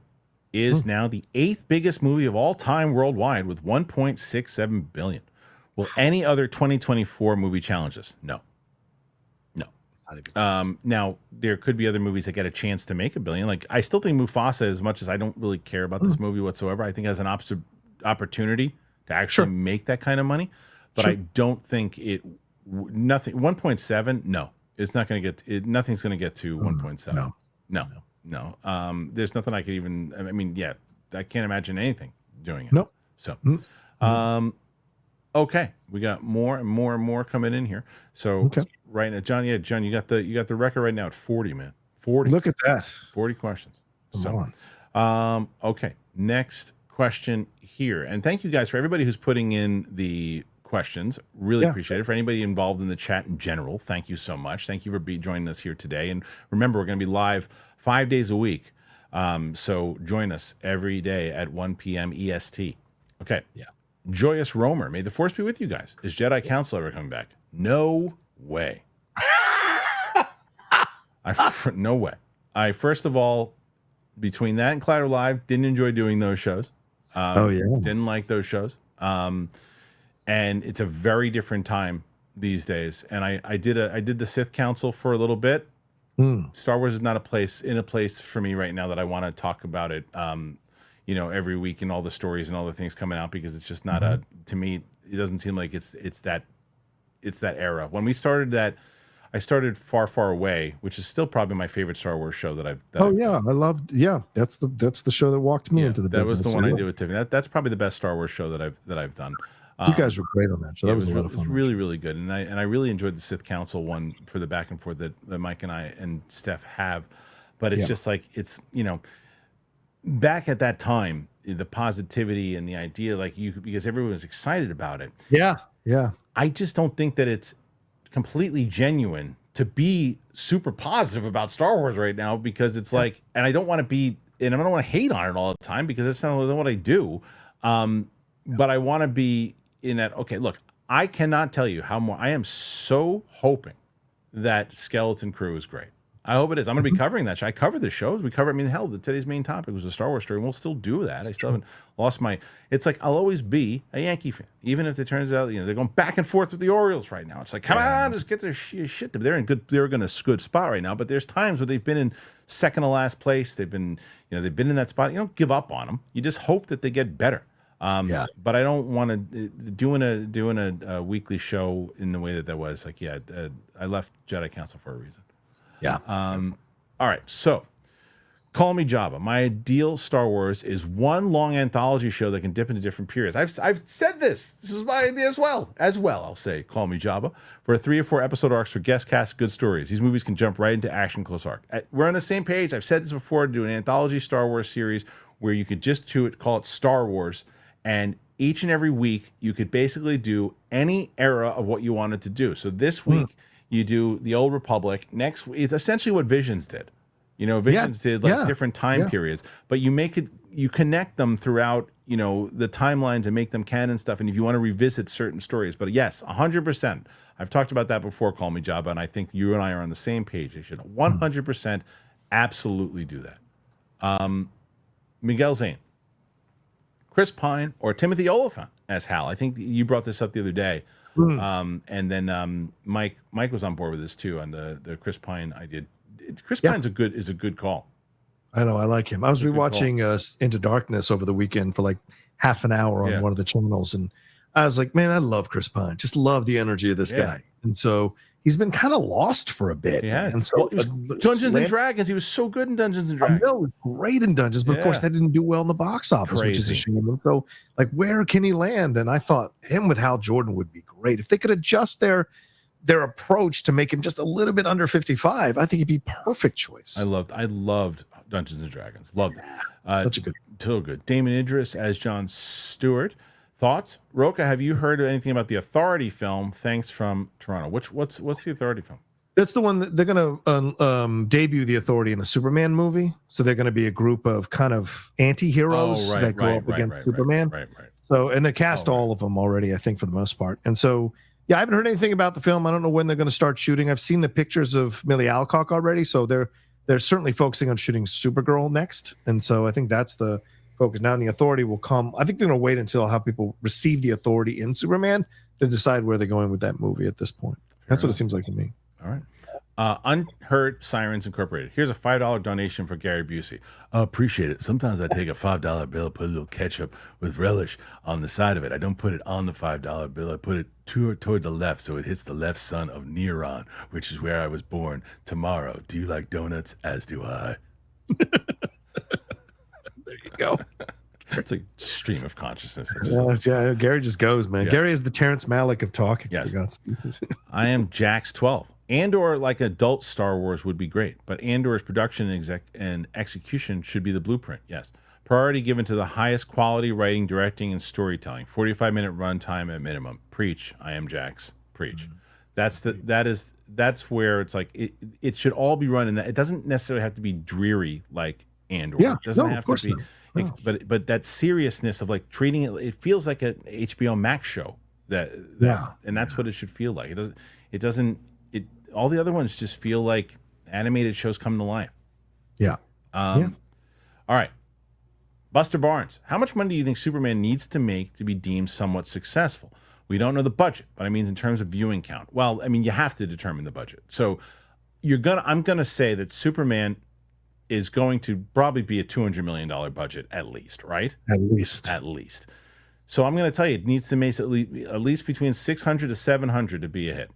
is now the 8th biggest movie of all time worldwide with $1.67 billion. Will any other 2024 movie challenge this? No. Now, there could be other movies that get a chance to make $1 billion. Like, I still think Mufasa, as much as I don't really care about this movie whatsoever, I think has an opportunity to actually make that kind of money. But I don't think nothing, 1.7, no. It's not going to get, nothing's going to get to 1.7. No. There's nothing I could even, I mean, I can't imagine anything doing it. Nope. So, okay, we got more and more and more coming in here. So right now, John, you got the record right now at 40, man. 40. Look at that. 40 questions. Come on. Okay, next question here. And thank you guys for everybody who's putting in the questions. Really appreciate it. For anybody involved in the chat in general, thank you so much. Thank you for joining us here today. And remember, we're going to be live 5 days a week. So join us every day at 1 p.m. EST. Okay. Yeah. Joyous Romer, may the force be with you guys. Is Jedi Council ever coming back? No way. No way. First of all, between that and Collider Live, didn't enjoy doing those shows. Didn't like those shows. And it's a very different time these days. And I did the Sith Council for a little bit. Star Wars is not a place for me right now that I want to talk about it. Every week and all the stories and all the things coming out, because it's just not to me, it doesn't seem like it's that era. When we started that, I started Far, Far Away, which is still probably my favorite Star Wars show that I've. I loved. Yeah, that's the show that walked me into the business. That was the one I did with Tiffany. That's probably the best Star Wars show that I've done. You guys were great on that show. That was a lot of fun. It was really, really good, and I really enjoyed the Sith Council one for the back and forth that Mike and I and Steph have. But it's just like it's back at that time, the positivity and the idea, because everyone was excited about it. Yeah. I just don't think that it's completely genuine to be super positive about Star Wars right now, because it's and I don't want to be, and I don't want to hate on it all the time, because that's not what I do. But I want to be in that. Okay, look, I cannot tell you how more I am so hoping that Skeleton Crew is great. I hope it is. I'm going to be covering that show. I cover the shows. We cover. Today's main topic was a Star Wars story, and we'll still do that. I still haven't lost my. It's like I'll always be a Yankee fan, even if it turns out they're going back and forth with the Orioles right now. It's like, come on, just get their shit. They're in a good spot right now. But there's times where they've been in second to last place. They've been in that spot. You don't give up on them. You just hope that they get better. But I don't want to doing a weekly show in the way that was. I left Jedi Council for a reason. Yeah. All right. So, Call Me Jabba. My ideal Star Wars is one long anthology show that can dip into different periods. I've said this. This is my idea as well. I'll say Call Me Jabba for 3 or 4 episode arcs for guest cast, good stories. These movies can jump right into action, close arc. We're on the same page. I've said this before. Do an anthology Star Wars series where you could just call it Star Wars, and each and every week you could basically do any era of what you wanted to do. So this week. You do the Old Republic. Next, it's essentially what Visions did. Visions did different time periods, but you connect them throughout, the timelines and make them canon stuff. And if you want to revisit certain stories, but yes, 100%. I've talked about that before, Call Me Jabba, and I think you and I are on the same page. They should 100% absolutely do that. Miguel Zane, Chris Pine, or Timothy Oliphant as Hal. I think you brought this up the other day. And then Mike was on board with this too on the Chris Pine idea. Chris Pine's is a good call. I know, I like him. I was rewatching Into Darkness over the weekend for like half an hour on one of the channels, and I was like, man, I love Chris Pine. Just love the energy of this guy. And so he's been kind of lost for a bit. Yeah. And so Dungeons and Dragons, he was so good in Dungeons and Dragons. I know, great in Dungeons, but of course that didn't do well in the box office, which is a shame. And so, where can he land? And I thought him with Hal Jordan would be great. If they could adjust their approach to make him just a little bit under 55, I think he'd be perfect choice. I loved Dungeons and Dragons. Loved it. Such a good. So good. Damon Idris as Jon Stewart. Thoughts? Rocha, have you heard anything about the Authority film? Thanks from Toronto. What's the Authority film? That's the one that they're going to debut the Authority in the Superman movie. So they're going to be a group of kind of anti-heroes that go up against Superman. Right. So, and they cast all of them already, I think, for the most part. And so, I haven't heard anything about the film. I don't know when they're going to start shooting. I've seen the pictures of Millie Alcock already. So they're certainly focusing on shooting Supergirl next. And so I think that's the focus. Now, the Authority will come. I think they're going to wait until how people receive the Authority in Superman to decide where they're going with that movie at this point. That's what it seems like to me. All right. Unheard Sirens Incorporated. Here's a $5 donation for Gary Busey. Appreciate it. Sometimes I take a $5 bill, put a little ketchup with relish on the side of it. I don't put it on the $5 bill. I put it toward the left so it hits the left sun of Neron, which is where I was born. Tomorrow, do you like donuts? As do I. There you go. It's a stream of consciousness. Gary just goes, man. Gary is the Terrence Malick of talking. Yes. I am Jax 12. Andor, like adult Star Wars, would be great, but Andor's production and execution should be the blueprint. Yes. Priority given to the highest quality writing, directing, and storytelling. 45-minute runtime at minimum. Preach. I am Jax. Preach. That's where it's like it should all be run in that. It doesn't necessarily have to be dreary like Andor. Yeah, it doesn't have to be. No. But that seriousness of like treating it feels like an HBO Max show. And that's what it should feel like. It doesn't. All the other ones just feel like animated shows come to life. Yeah. All right. Buster Barnes, how much money do you think Superman needs to make to be deemed somewhat successful? We don't know the budget, but I mean in terms of viewing count. Well, I mean, you have to determine the budget. So I'm gonna say that Superman is going to probably be a $200 million budget at least, right? At least. At least. So I'm gonna tell you, it needs to make at least between 600 to 700 to be a hit.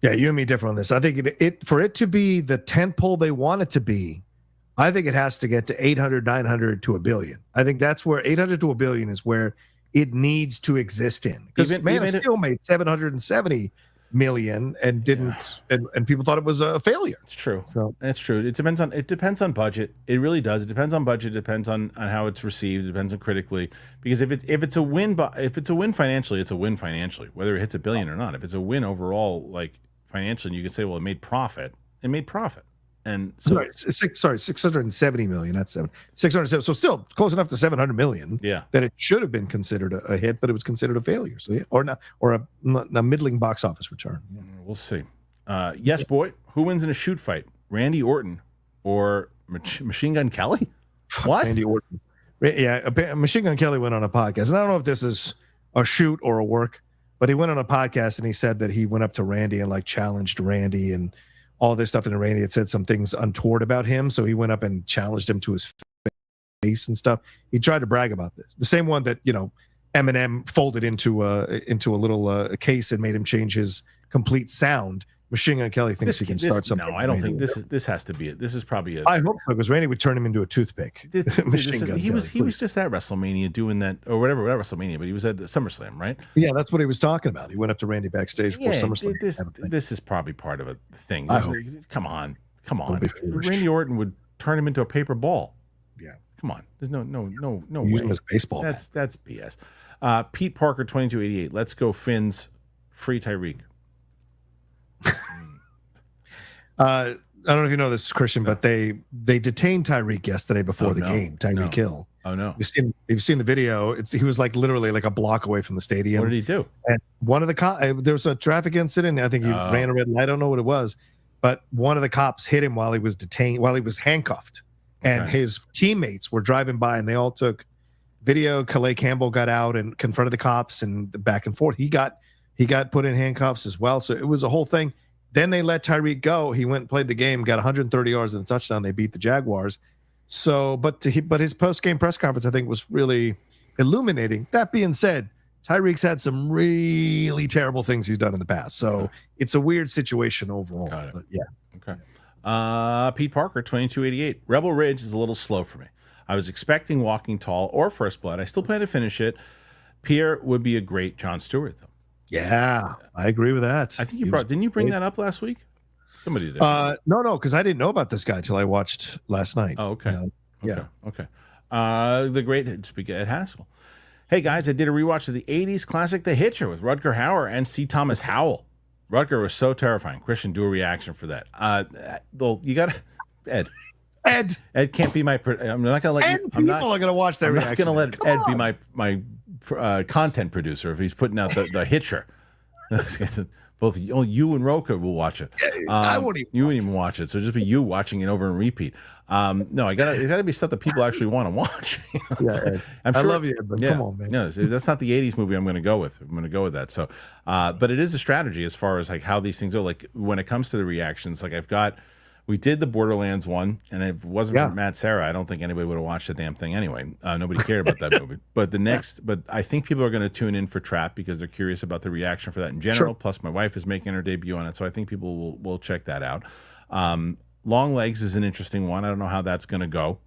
Yeah, you and me different on this. I think it for it to be the tentpole they want it to be, I think it has to get to 800, 900 to $1 billion. I think that's where 800 to $1 billion is where it needs to exist in. Because Man of Steel made 770 million and didn't, and people thought it was a failure. It's true. So it's true. It depends on budget. It really does. It depends on budget. It depends on how it's received. It depends on critically. Because if it's a win, financially, it's a win financially, whether it hits $1 billion or not. If it's a win overall, like financially, you can say, well, it made profit. It made profit. And so, sorry, 670 million, not 607. So still close enough to 700 million. Yeah, that it should have been considered a hit, but it was considered a failure. So yeah, or a middling box office return. Yeah. We'll see. Yes, boy. Who wins in a shoot fight? Randy Orton or Machine Gun Kelly? What? Randy Orton. Yeah, Machine Gun Kelly went on a podcast, and I don't know if this is a shoot or a work, but he went on a podcast and he said that he went up to Randy and like challenged Randy and all this stuff, and Randy had said some things untoward about him, so he went up and challenged him to his face and stuff. He tried to brag about this. The same one that Eminem folded into a little case and made him change his complete sound. Machine Gun Kelly thinks he can start something. No, I don't think this has to be it. This is probably it. I hope so, because Randy would turn him into a toothpick. He was just at WrestleMania doing that, or whatever WrestleMania, but he was at SummerSlam, right? Yeah, that's what he was talking about. He went up to Randy backstage for SummerSlam. This is probably part of a thing. Come on. Randy Orton would turn him into a paper ball. Yeah, come on. There's no use him as a baseball. That's BS. Pete Parker 2288. Let's go Finns. Free Tyreek. I don't know if you know this, Christian, but they detained Tyreek yesterday before the game. Tyreek Hill. Oh no! You've seen the video. He was like literally like a block away from the stadium. What did he do? And one of the there was a traffic incident. I think he ran a red light. I don't know what it was, but one of the cops hit him while he was detained, while he was handcuffed, and his teammates were driving by, and they all took video. Calais Campbell got out and confronted the cops, and back and forth. He got put in handcuffs as well. So it was a whole thing. Then they let Tyreek go. He went and played the game, got 130 yards and a touchdown. They beat the Jaguars. So, but his post-game press conference, I think, was really illuminating. That being said, Tyreek's had some really terrible things he's done in the past. So it's a weird situation overall. Got it. But yeah. Okay. Pete Parker, 2288. Rebel Ridge is a little slow for me. I was expecting Walking Tall or First Blood. I still plan to finish it. Pierre would be a great Jon Stewart, though. Yeah, I agree with that. I think didn't you bring that up last week? Somebody did. No, because I didn't know about this guy until I watched last night. Oh, okay. Yeah. Okay. The great speaker Ed Haskell. Hey guys, I did a rewatch of the 80s classic The Hitcher with Rutger Hauer and C. Thomas Howell. Rutger was so terrifying. Christian, do a reaction for that. You got Ed. Ed can't be my. I'm not gonna let Ed, you. People are gonna watch that I'm reaction. not gonna let Ed be my content producer if he's putting out the Hitcher. Both you and Roka will watch it. I won't even. You wouldn't even watch it, so just be you watching it over and repeat. No, it gotta be stuff that people actually want to watch. I love you, but come on, man. No, that's not the '80s movie I'm going to go with. I'm going to go with that. So, but it is a strategy as far as like how these things are. Like when it comes to the reactions, like we did the Borderlands one, and if it wasn't for Matt Serra, I don't think anybody would have watched the damn thing anyway. Nobody cared about that movie. But but I think people are going to tune in for Trap because they're curious about the reaction for that in general. Sure. Plus, my wife is making her debut on it, so I think people will check that out. Long Legs is an interesting one. I don't know how that's going to go.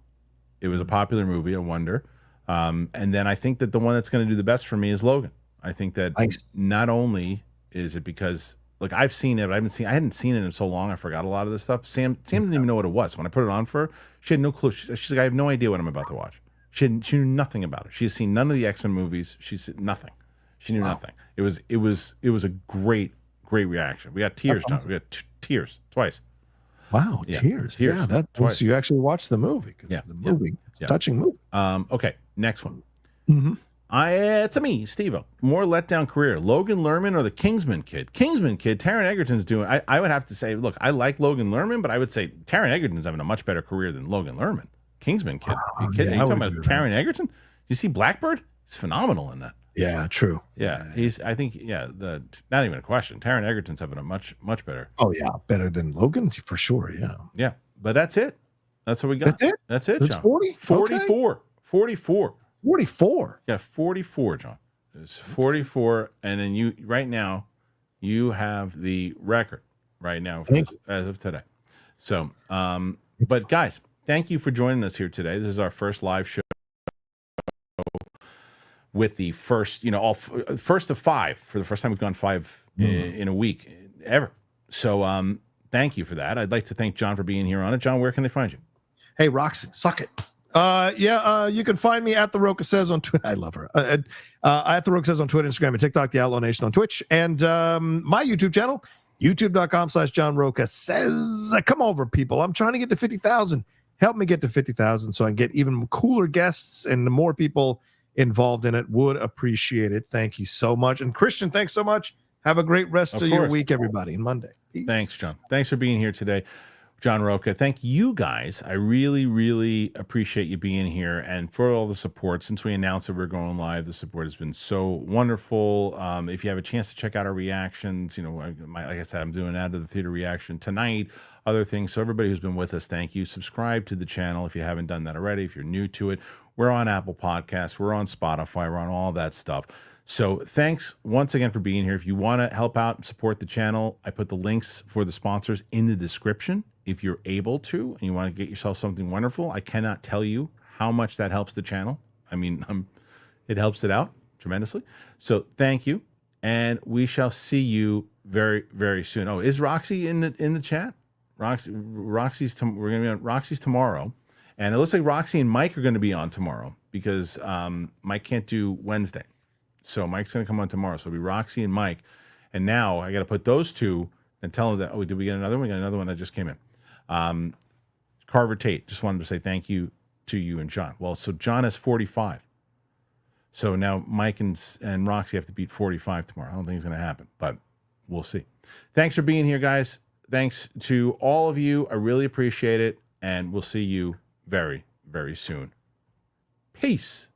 It was a popular movie. I wonder. And then I think that the one that's going to do the best for me is Logan. I think that not only is it because. Look, I've seen it, but I hadn't seen it in so long. I forgot a lot of this stuff. Sam didn't even know what it was. When I put it on for her, she had no clue. She's like, I have no idea what I'm about to watch. She knew nothing about it. She has seen none of the X-Men movies. She's nothing. She knew nothing. It was a great reaction. We got tears, John. We got tears twice. Wow, tears. Yeah, that twice. You actually watched the movie because the movie, it's a touching movie. Okay, next one. Mm-hmm. It's me, Steve-O. More letdown career, Logan Lerman or the Kingsman Kid? Kingsman Kid, Taron Egerton's doing. I would have to say, look, I like Logan Lerman, but I would say Taron Egerton's having a much better career than Logan Lerman. Kingsman kid. Oh, Are you yeah, I talking would about agree with that. Taron Egerton? You see Blackbird? He's phenomenal in that. Yeah, true. Yeah, he's. I think. Yeah, not even a question. Taron Egerton's having a much better. Oh yeah, better than Logan for sure. Yeah. Yeah, but that's it. That's what we got. That's it. That's it. It's John. 40. 44. Okay. 44. 44. Yeah, 44, John. It's 44, and then you right now, you have the record right now as of today. So, but guys, thank you for joining us here today. This is our first live show with the first, first of 5 for the first time we've gone 5 in a week ever. So, thank you for that. I'd like to thank John for being here on it. John, where can they find you? Hey, Roxy, suck it. You can find me at The Roca Says on Twitter. I love her. At The Roca Says on Twitter, Instagram, and TikTok, The Outlaw Nation on Twitch, and my YouTube channel, youtube.com/John Roca Says. Come over, people. I'm trying to get to 50,000. Help me get to 50,000 so I can get even cooler guests and the more people involved in it. Would appreciate it. Thank you so much. And Christian, thanks so much. Have a great rest of your week, everybody, and Monday. Peace. Thanks, John. Thanks for being here today. John Roca, thank you guys. I really, really appreciate you being here and for all the support. Since we announced that we're going live, the support has been so wonderful. If you have a chance to check out our reactions, like I said, I'm doing Out of the Theater reaction tonight, other things. So everybody who's been with us, thank you. Subscribe to the channel if you haven't done that already. If you're new to it, we're on Apple Podcasts, we're on Spotify, we're on all that stuff. So thanks once again for being here. If you want to help out and support the channel, I put the links for the sponsors in the description. If you're able to and you want to get yourself something wonderful, I cannot tell you how much that helps the channel. I mean, it helps it out tremendously. So thank you, and we shall see you very, very soon. Oh, is Roxy in the chat? We're going to be on Roxy's tomorrow, and it looks like Roxy and Mike are going to be on tomorrow because Mike can't do Wednesday. So Mike's going to come on tomorrow. So it'll be Roxy and Mike. And now I got to put those two and tell them that, oh, did we get another one? We got another one that just came in. Carver Tate, just wanted to say thank you to you and John. Well, so John has 45. So now Mike and Roxy have to beat 45 tomorrow. I don't think it's going to happen, but we'll see. Thanks for being here, guys. Thanks to all of you. I really appreciate it. And we'll see you very, very soon. Peace.